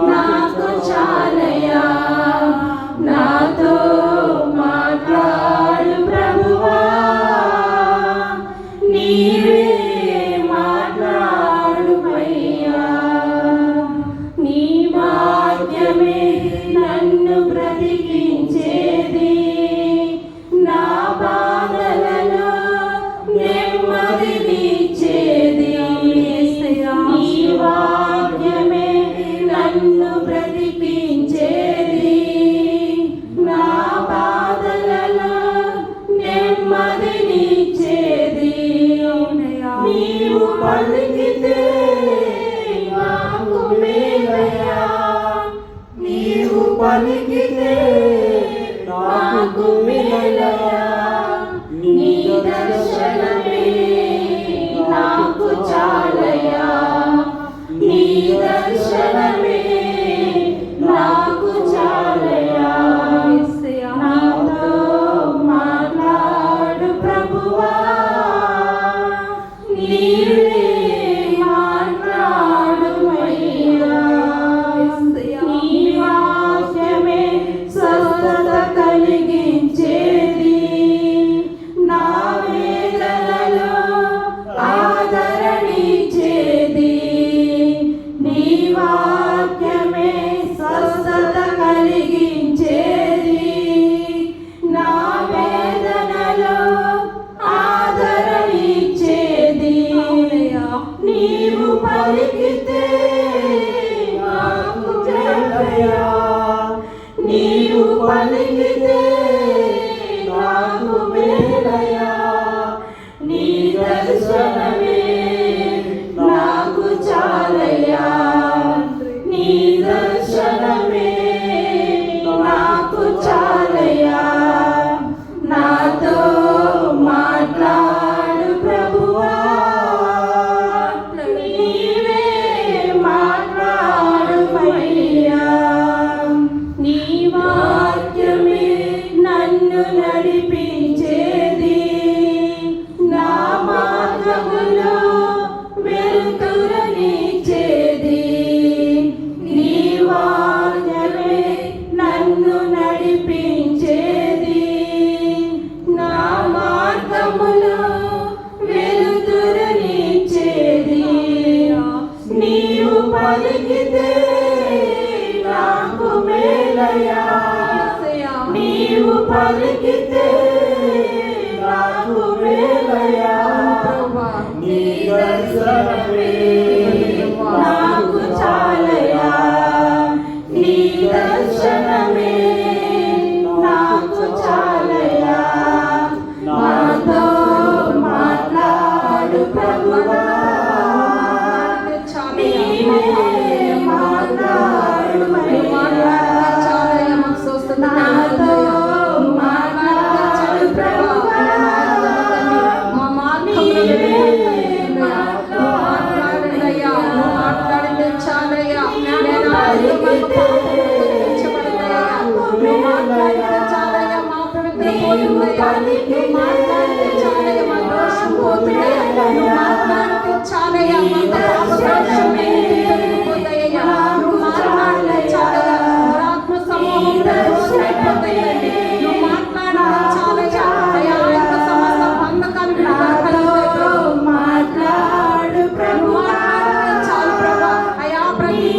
నాకు చాలయ్యా. నాతో మాట్లాడు ప్రభువా నీవే మాట్లాడుమయ్యా. నీ వాక్యమే నన్ను బ్రతికించేది. మేలయా నీ దర్శనమే నాకు చాలయా నీ దర్శనమే నాకు చాలయా నాతో మాట్లాడు ప్రభువా నీవే మాట్లాడుమయ్యా నీ వాక్యమే స్వస్థత కలిగించేది నా వేదనలో ఆదరణించేది నీ వాక్యమే స్వస్థత కలిగించేది నా వేదనలో ఆదరణించేది నీవు పలికితే నాకు జయమయ్యా నీవు పలికితే నాకు మేలయా నీ దర్శనమే నాకు చాలయా నీ దర్శనమే నాకు చాలయా నాతో మాట్లాడు ప్రభువా నీవే మాట్లాడుమయ్యా నీ వాక్యమే నన్ను నడిపించేది నా మార్గములో వెలుతురునిచ్చేది నీ వాక్యమే నన్ను నడిపించేది నా మార్గములో వెలుతురునిచ్చేది నీవు పలికితే నాకు మేలయా నీవు పలికితే నాకు మేలయా నీ దర్శనమే నాకు చాలయా నీ దర్శనమే నాకు చాలయా నాతో మాట్లాడు ప్రభువా నీవే మాట్లాడుమయ్యా నాతో మాట్లాడు ప్రభువా నీవే మాట్లాడుమయ్యా మాట్లాడితే చాలయ్యా నేను మాట్లాడితే చాలయ్యా మా పవిత్ర పోతుందయ్యా నువ్వు మాట్లాడితే చాలయ్యా మా దోషం పోతుందయ్యా నువ్వు మాట్లాడితే చాలయ్యా మా పాపదోషమే తొలగిపోతాయ్యా నువ్వు మాట్లాడితే చాలయ్యా ఆత్మ సమూహంలో దోషమైపోతాయండి నువ్వు మాట్లాడితే చాలయ్యా అయ్యా ఆత్మ సమస్త బంధకాలు మాట్లాడు ప్రభువా చాలు ప్రభా అయ్యా ప్రతి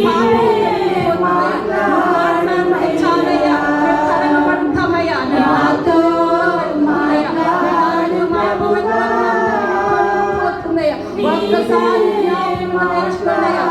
మాట్లాడితే చాలయ్యా కడగబడతామయ్యా నాతో మాట్లాడు ప్రభువా ఒక్కసారి జ్ఞాపకం తెచ్చుకోనయ్యా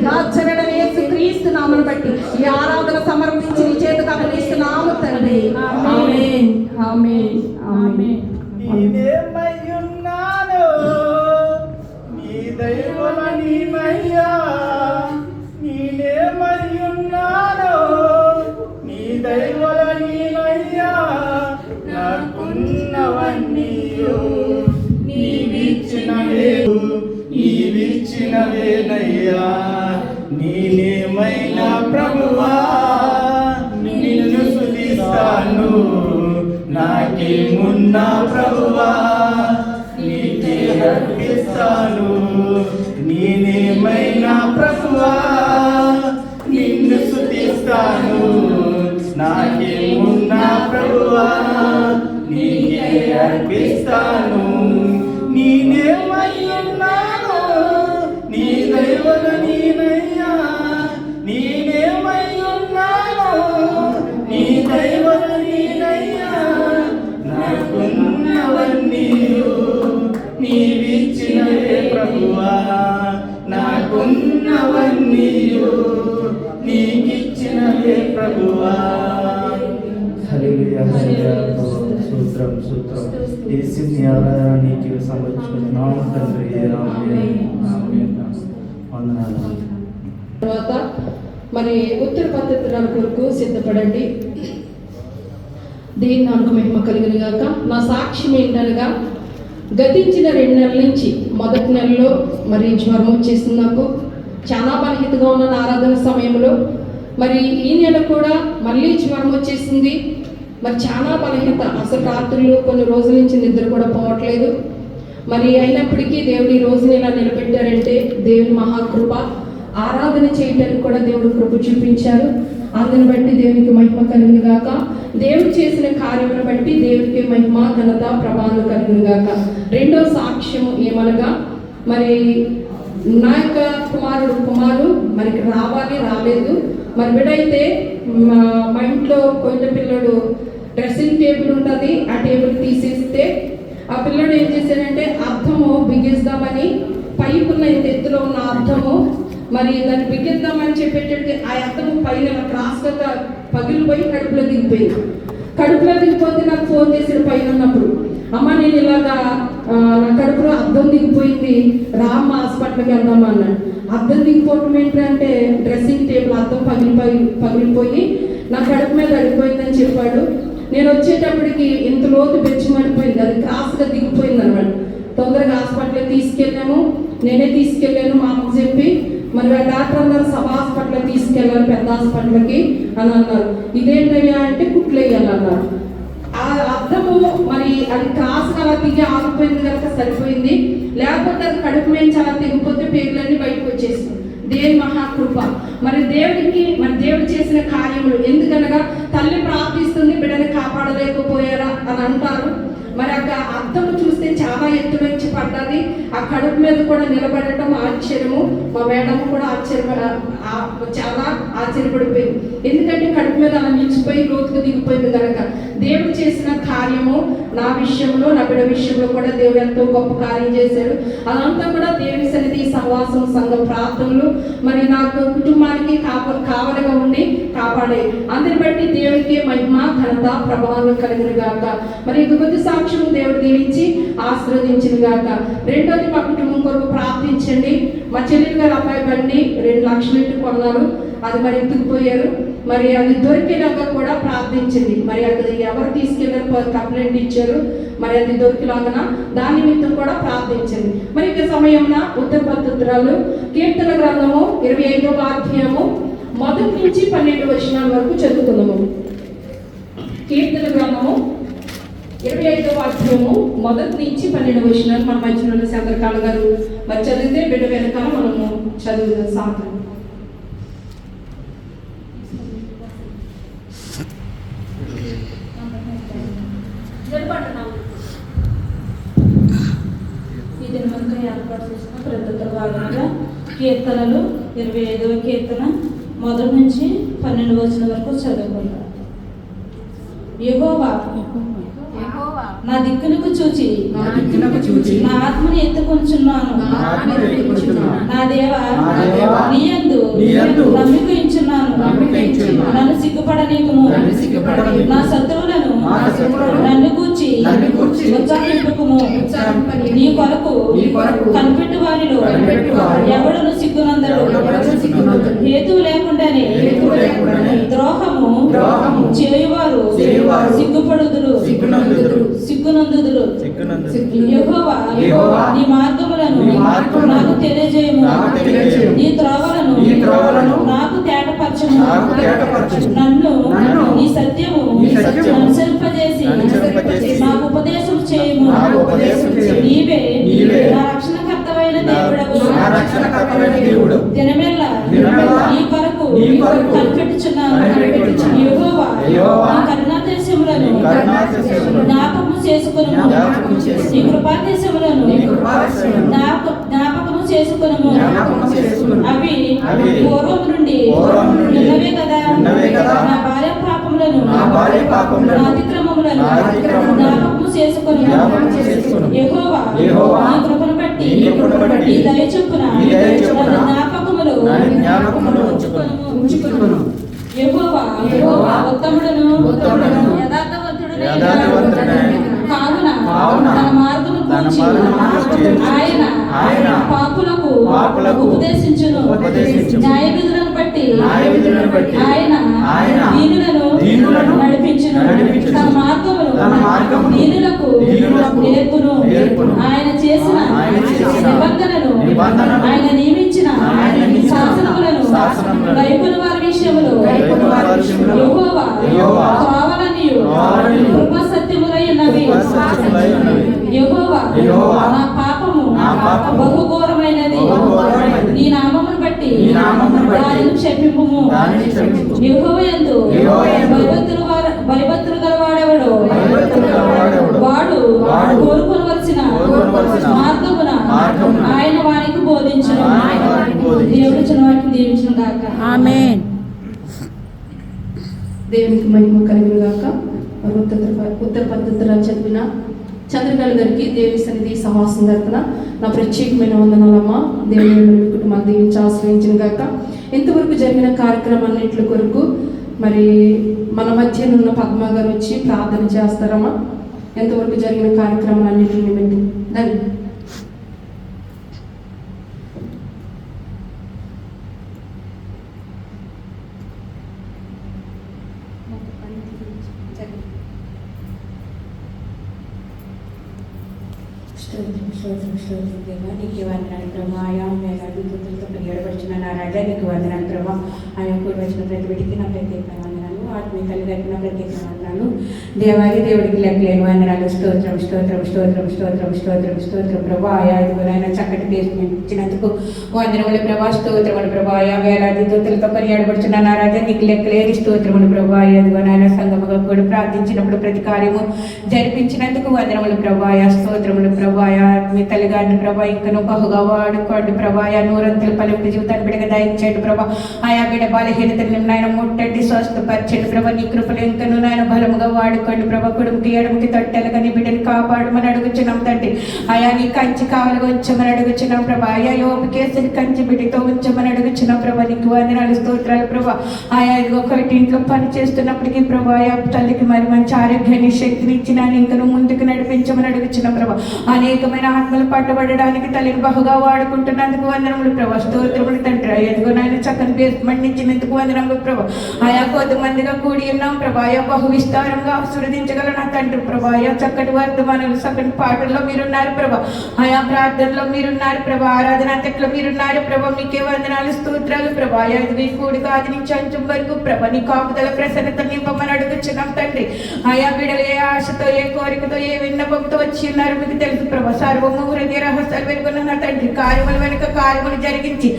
రాజ్యమైన యేసుక్రీస్తు నామమును బట్టి ఈ ఆరాధన సమర్పించి నీ చేతికి అప్పగిస్తున్నాము తండ్రి. ఆమేన్ ఆమేన్ ఆమేన్. నేనేమయ్యున్నాను నీ దైవమ నీమయ్యా, నేనేమయ్యున్నాను నీ దైవమ నీమయ్యా, నాకున్నవన్నీయు నీవిచ్చినవేనయ్యా. నేనేమైనా ప్రభువా నిన్ను స్తుతిస్తాను, నాకేమున్నా ప్రభువా నీకే అర్పిస్తాను. నేనేమైనా ప్రభువా నిన్ను స్తుతిస్తాను, నాకేమున్నా ప్రభువా నీకే అర్పిస్తాను. నేనేమయ్యున్నాను నీ దైవన నీనయ్యా, నేనేమయ్యున్నాను నీ దైవన నీనయ్యా, నాకున్నవన్నీయు నీవిచ్చినవే ప్రభువా, నాకున్నవన్నీయు నీకిచ్చినవే ప్రభువా. హల్లెలూయా హల్లెలూయా. స్తోత్రం స్తోత్రం. యేసుని ఆరాధన నీకు సమర్పించుకుంటున్నాము తండ్రి. ఆమేన్ ఆమేన్. వందనాలు. తర్వాత మరి ఉత్తర పద్ధతుల కొరకు సిద్ధపడండి. దేని నాకు మహిమ కలిగిన గాక. నా సాక్ష్యం ఏంటనగా గతించిన 2 నెలల నుంచి మొదటి నెలలో మరి జ్వరం వచ్చేసింది. నాకు చాలా బలహీనతగా ఉన్న ఆరాధన సమయంలో మరి ఈ నెల కూడా మళ్ళీ జ్వరం వచ్చేసింది. మరి చాలా బలహీనత, అసలు రాత్రులు కొన్ని రోజుల నుంచి నిద్ర కూడా పోవట్లేదు. మరి అయినప్పటికీ దేవుడు ఈ రోజుని ఇలా నిలబెట్టారంటే దేవుని మహాకృప. ఆరాధన చేయటానికి కూడా దేవుడు కృప చూపించారు. అందుని బట్టి దేవునికి మహిమ కలిగిన గాక. దేవుడు చేసిన కార్యమును బట్టి దేవునికి మహిమ ఘనత ప్రభావం కలిగిన గాక. రెండో సాక్ష్యము ఏమనగా మరి నా యొక్క కుమారుడు మరి రాలేదు. మరి బిడ్డైతే మా ఇంట్లో కొంత పిల్లడు డ్రెస్సింగ్ టేబుల్ ఉంటుంది, ఆ టేబుల్ తీసేస్తే ఆ పిల్లడు ఏం చేశాడంటే అద్దము బిగిస్తామని పైపున్న ఎత్తులో ఉన్న అద్దము మరి దాన్ని బిగిద్దామని చెప్పేటట్టు ఆ అద్దము పైన క్రాస్గా పగిలిపోయి కడుపులో దిగిపోతే నాకు ఫోన్ చేసాడు పైన ఉన్నప్పుడు, అమ్మ నేను ఇలాగా నా కడుపులో అద్దం దిగిపోయింది, రామ్మ హాస్పిటల్కి వెళ్దామా అన్నాడు. అద్దం దిగిపోవటం ఏంటంటే డ్రెస్సింగ్ టేబుల్ అద్దం పగిలిపోయి నా కడుపు మీద అడిగిపోయిందని చెప్పాడు. నేను వచ్చేటప్పటికి ఇంత లోతు బెచ్చి పడిపోయింది, అది క్రాస్గా దిగిపోయింది అన్నమాట. తొందరగా హాస్పిటల్కి తీసుకెళ్ళాము, నేనే తీసుకెళ్ళాను మా అమ్మకు చెప్పి. మరి ఆ డాక్టర్ అన్నారు సభ హాస్పిటల్కి తీసుకెళ్ళాలి, పెద్ద హాస్పిటల్కి అని అన్నారు. ఇదేంటయ్యా అంటే కుట్లు వేయాలన్నారు. ఆ అద్దము మరి అది క్రాస్గా అలా దిగి ఆగిపోయింది కనుక సరిపోయింది, లేకపోతే అది కడుపు మీద చాలా తెగిపోతే పేర్లన్నీ బయటకు వచ్చేసింది. దేవుని మహాకృప. మరి దేవుడు చేసిన కార్యములు ఎందుకనగా తల్లి ప్రార్థిస్తుంది, బిడ్డని కాపాడలేకపోయారా అని అంటారు. మరి ఆ అద్దము చూస్తే చాలా ఎత్తు నుంచి పడ్డది, ఆ కడుపు మీద కూడా నిలబడటం ఆశ్చర్యము. మా మేడం కూడా చాలా ఆశ్చర్యపడిపోయింది, ఎందుకంటే కడుపు మీద అలా నిలిచిపోయి లోతుకు దిగిపోయింది కనుక. దేవుడు చేసిన కార్యము నా విషయంలో, నా బిడ్డ విషయంలో కూడా దేవుడు ఎంతో గొప్ప కార్యం చేశాడు. అదంతా కూడా దేవుని సన్నిధి సహవాసం సంఘం ప్రార్థనలు మరి నాకు కుటుంబానికి కావలిగా ఉండి కాపాడే. అందరిని బట్టి దేవునికి మహిమ ఘనత ప్రభావం కలిగిన గాక. మరి కొద్ది సాక్ష్యం దేవుడు దీవించి ఆశీర్వదించిన గాక. రెండోది మా కుటుంబం కొరకు ప్రార్థించండి. మా చెల్లెలు గారు అబ్బాయి బండి 2 లక్షలు ఇట్టు కొన్నారు, అది మరి ఎత్తుకుపోయారు. మరి అది దొరికేలాగా కూడా ప్రార్థించండి. మరి అది ఎవరు తీసుకెళ్ళారు కంప్లైంట్ ఇచ్చారు, మరి అది దొరికేలాగా దాని నిమిత్తం కూడా ప్రార్థించండి. మరి ఇక సమయంలో ఉత్తర పద్ధతురాలు కీర్తన గ్రంథము 25వ అధ్యాయము 1 నుంచి 12 వచనాల వరకు చదువుకుందాము. కీర్తన గ్రంథము 25వ అధ్యాయము 1 నుంచి 12 వచనాలు మన మధ్యలో చంద్రకాళ గారు మరి చదివితే బిడ్డ వెనకాల మనము చదువుదాం సాధన. ఇది మనకు ఏర్పాటు చేసిన ప్రతి భాగంగా కీర్తనలు 25వ కీర్తన 1 నుంచి 12 వచనం వరకు చదువుకుంటాం. యెహోవా నా దిక్కునకు చూచి నా ఆత్మని ఎత్తుకొంచున్నాను. నా దేవా నీ నమ్మిక ఇచ్చున్నాను. నన్ను సిగ్గుపడనీకుము. నా శత్రువులను నన్ను గూర్చి ఉత్సాహింపకుము. నీ కొరకు కనిపెట్టు వారిలో ఎవడును సిగ్గునందడు. హేతువు లేకుండానే ద్రోహము చేయువారు సిగ్గుపడుదురు, సిగ్గునందుదురు. యెహోవా నీ మార్గములను నాకు తెలియజేయము. నీ త్రోవలను నాకు తేటపరచుము. నన్ను నీ సత్యము అనుసరింపజేసి నాకు ఉపదేశం చేయము. నీవే నా రక్షణకర్తవైన దేవుడవు. దినమెల్లా నీ కొరకు కనిపెట్టుచున్నాను. యెహోవా నీ కరుణాదేశములను జ్ఞాపకము చేసుకొనుము. నీ కృపాదేశములను జ్ఞాపకము చేసుకొనుము. అవి పూర్వం నుండి ఉన్నవే కదా. నా బాల్య పాపములను నా అతిక్రమములను జ్ఞాపకము చేసుకొనుము. యెహోవా నీ కృపను బట్టి నీ దయ చొప్పున నన్ను జ్ఞాపకములో ఉంచుకొనుము. యెహోవా ఉత్తముడును యథార్థవంతుడును కావున తన మార్గము గూర్చి ఆయన పాపులకు ఉపదేశించును. న్యాయ విధులను బట్టి ఆయన దీనులను నడిపించును. తన మార్గమును దీనులకు నేర్పును. ఆయన చేసిన నిబంధనను ఆయన నియమించిన శాసనములను గైకొను వారి విషయములో యెహోవా త్రోవలన్నీయు కృపా సత్యములై ఉన్నవి. యెహోవా నా పాపము బహుఘోరమైనది. నీ నామమును బట్టి దానిని క్షమింపుము. యెహోవా యందు భయభక్తులు గలవాడెవడో వాడు కోరుకొనవలసిన మార్గమున ఆయన వారికి బోధించును. దేవుడు చిన్నవాటిని దీవించును గాక. ఆమేన్. దేవునికి మహిమ కలుగును గాక. ఉత్తర పద్ధతిలో చదివిన చంద్రకళ గారికి దేవి సన్నిధి సహవాసం తరపున నా ప్రత్యేకమైన వందనాలమ్మ. దేవుని మీ కుటుంబాన్ని దీవించి ఆశ్రయించిన గాక. ఇంతవరకు జరిగిన కార్యక్రమాన్నింటి కొరకు మరి మన మధ్య ఉన్న పద్మ గారు వచ్చి ప్రార్థన చేస్తారమ్మా. ఎంతవరకు జరిగిన కార్యక్రమాలన్నింటిని నిమిత్తం ధన్యవాదాలు. నీకు వందనాలు ప్రభా. ఆయా వేలాది దూతలతో పరిగెడబడుచున్న నా రాజా నీకు వందనాలు ప్రభా. ఆయా కూడి వచ్చిన ప్రతి బిడ్డకి నా ప్రత్యేకమైన వందనాలు. ఆత్మీయ తల్లి గారికి నా ప్రత్యేకమైన వందనాలు. దేవాది దేవుడికి లెక్కలేని వందనాలు. స్తోత్రం స్తోత్రం స్తోత్రం స్తోత్రం స్తోత్రం స్తోత్రం ప్రభా. ఆయా ఇదిగోనైనా చక్కటి పేరు ఇచ్చినందుకు వందనములు ప్రభా. స్తోత్రములు ప్రభా. ఆయా వేలాది దూతలతో పరిగెడబడుచున్న నా రాజా నీకు లెక్కలేని స్తోత్రములు ప్రభా. ఇదిగోనైనా సంగముగా కూడా ప్రార్థించినప్పుడు ప్రతి కార్యము జరిపించినందుకు వందనములు ప్రభా. ఆయా స్తోత్రములు ప్రభా. ఆయా మీ తల్లిగారిని ప్రభా ఇంకను బహుగా వాడుకోండి ప్రభా. ఆయా నూరంతులు పలింపు జీవితాన్ని బిడగా దయచేయండి ప్రభా. ఆయా బిడ బలహీనతను నాయన ముట్టండి, స్వస్థపరచండి ప్రభా. నీ కృపలు ఇంకను నాయన బలముగా వాడుకోండి ప్రభా. కుడుముకి ఎడముకి తొట్టెలుగా నీ బిడ్డని కాపాడమని అడుగుచున్నాం తండ్రి. ఆయా నీ కంచి కావలుగా ఉంచమని అడుగుచున్నాం ప్రభా. ఆయా యోపకేసరి కంచి బిడ్డతో ఉంచమని అడుగుచున్నాం ప్రభా. నీకు వందనాలు స్తోత్రాలు ప్రభా. ఆయా ఒకటి ఇంట్లో పని చేస్తున్నప్పటికీ ప్రభా ఆయా తల్లికి మరి మంచి ఆరోగ్యాన్ని శక్తిని ఇచ్చిన ఇంకను ముందుకు నడిపించమని అడుగుచున్నాం ప్రభా. అనేకమైన ఆత్మలు పట్టుబడడానికి తల్లిని బహుగా వాడుకుంటున్నందుకు వందనములు ప్రభా. స్తోత్రములు తండ్రి. ఎదుగునైనా చక్కని పేరు మండించినందుకు వందనములు ప్రభా. ఆయా కొద్దిమందిగా కూడి ఉన్నాం ప్రభా. ఆయా బహు విస్తారంగా ఆశీర్వదించగల నా తండ్రి ప్రభా. ఆయా చక్కటి వర్తమానాలు చక్కటి పాటల్లో మీరున్నారు ప్రభా. ఆయా ప్రార్థనలో మీరున్నారు ప్రభా. ఆరాధన అంతట్లో మీరున్నారు ప్రభా. మీకే వందనాలు స్తోత్రాలు ప్రభా. ఆయా కూడి కాది నుంచి అంచం వరకు ప్రభా నీ కాపుదల ప్రసన్నత నింపమని అడుగుచున్నాం తండ్రి. ఆయా బిడలు ఏ ఆశతో ఏ కోరికతో ఏ విన్నపంతో వచ్చి ఉన్నారు మీకు తెలుసు ప్రభా. సర్వము హృదయ రహస్యాలు వెలుగున్న నా తండ్రి కార్యముల వెనుక కార్యములు జరిగించి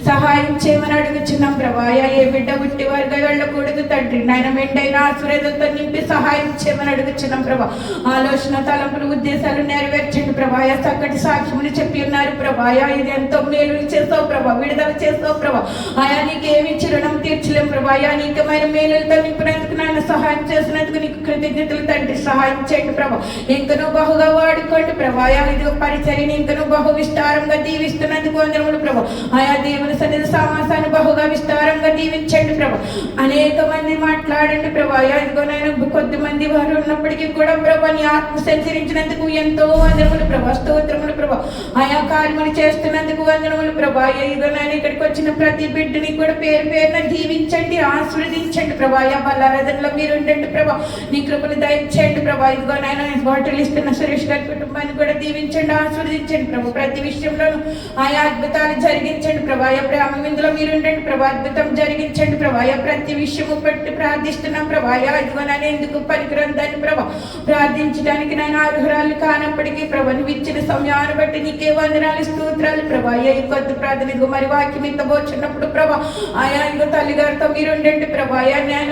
సహాయం చేయమని అడుగుచున్నాం ప్రభా. ఆయా ఏ బిడ్డ పుట్టి వారిగా వెళ్ళకూడదు తండ్రి. నాయన మెండైన ఆశీర్వాదంతో నింపి సహాయం చేయమని అడుగుచున్నాం ప్రభా. ఆలోచన తలంపులు ఉద్దేశాలు నెరవేర్చండి ప్రభా. ఆయా చక్కటి సాక్ష్యములు చెప్పి ఉన్నారు ప్రభా. ఆయా ఇది ఎంతో మేలు చేస్తావు ప్రభా, విడుదల చేస్తావు ప్రభా. ఆయా నీకు ఏమి రుణం తీర్చలేం ప్రభా. అయ్యా అనేకమైన మేలులతో నింపినందుకు నాయన సహాయం చేసినందుకు నీకు కృతజ్ఞతలు తండ్రి. సహాయం చేయండి ప్రభా. ఇంకనూ బహుగా వాడుకోండి ప్రభా. ఆయా ఇది పరిచర్యని ఇంకనూ బహు విస్తారంగా దీవిస్తున్నందుకు వందనములు ప్రభా. ఆయా దేవుని సన్నిధి సమాసాన్ని బహుగా విస్తారంగా దీవించండి ప్రభా. అనేక మంది మాట్లాడండి ప్రభా. ఆయా ఇదిగో నాయన కొద్ది మంది వారు ఉన్నప్పటికీ కూడా ప్రభా నీ ఆత్మ సంచరించినందుకు ఎంతో వందనములు ప్రభా. స్తోత్రములు ప్రభా. ఆయా కార్యములు చేస్తున్నందుకు వందనములు ప్రభా. ఇదిగో నాయన ఇక్కడికి వచ్చిన ప్రతి బిడ్డని కూడా పేరు పేరున దీవించండి, ఆశీర్వదించండి ప్రభా. ఆయా బల్లారాధనలో మీరు ఉండండి ప్రభా. నీ కృపను దయచేయండి ప్రభా. ఇదిగో నాయన బాటిల్ ఇస్తున్న సురేష్ గారి కుటుంబాన్ని కూడా దీవించండి, ఆశీర్వదించండి ప్రభా. ప్రతి విషయంలోనూ ఆయా అద్భుతాలు జరిగించండి ప్రభా. ఆయా ప్రేమ విందులో మీరు ఉండండి ప్రభా. అద్భుతం జరిగించండి ప్రభా. ఆయా ప్రతి విషయము పెట్టి ప్రార్థిస్తున్నాం ప్రభా. ఆయా ఇదిగో నాయన ఎందుకు పనికిరందని ప్రభా. ప్రార్థించడానికి నేను అర్హురాలు కానప్పటికీ ప్రభా నువ్వు ఇచ్చిన సమయాన్ని బట్టి నీకే వందనాలు, స్తోత్రాలు ప్రభా. అయ్యా ఈ కొత్త ప్రార్థన ఇదిగో మరి వాక్యం ఇంతబోచున్నప్పుడు ప్రభా ఆయా ఇదిగో తల్లిగారితో మీరు ఉండండి ప్రభా. ఆయా న్యాయ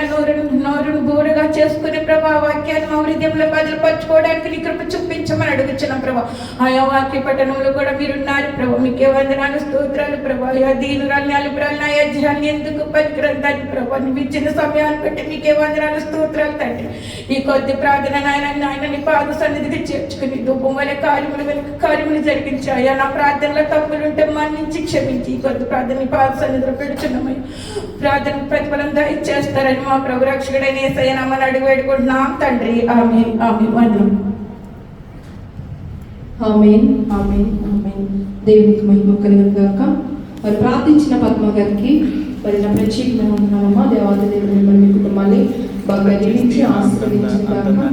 నోరును బూరగా చేసుకుని ప్రభా వాక్యాన్ని మా హృదయంలో బదులుపరచుకోవడానికి నీ కృప చూపించమని అడుగుచున్నాం ప్రభా. ఆయా వాక్య పట్టణంలో కూడా మీరున్నారు ప్రభా. మీకే వందనాలు, స్తోత్రాలు ప్రభా. ఆయా దీనురాల్ని అలుపురాల్ని నా యజ్ఞాన్ని ఎందుకు పనికిరందని ప్రభా నువ్వు ఇచ్చిన సమయాన్ని బట్టి మీకే వందనాలు, స్తోత్రాలు తండ్రి. ఈ కొద్ది ప్రార్థన నాయన నీ పాద సన్నిధికి చేర్చుకుని ధూపం వల్ల కార్యములు వెనుక కార్యములు జరిగించి అయ్యా నా ప్రార్థనలో తప్పులుంటే మన్నించి క్షమించి ఈ కొద్ది ప్రార్థన నీ పాద సన్నిధిలో పెడుతున్నామయ్యా. ప్రార్థన ప్రతిఫలం దయచేస్తారని మా ప్రభు రక్షకుడైన యేసయ్య నామమున అడిగి వేడుకుంటున్నాం తండ్రి. ఆమేన్ ఆమేన్. వందనం. ఆమేన్ ఆమేన్ ఆమేన్. దేవునికి మహిమ కలుగును గాక. మరి ప్రార్థించిన పద్మ గారికి మరి నా ప్రత్యేకమైన వందనాలమ్మా. దేవాది దేవుడు మిమ్మల్ని మీ కుటుంబాన్ని బాగా దీవించి ఆశీర్వదించిన గాక.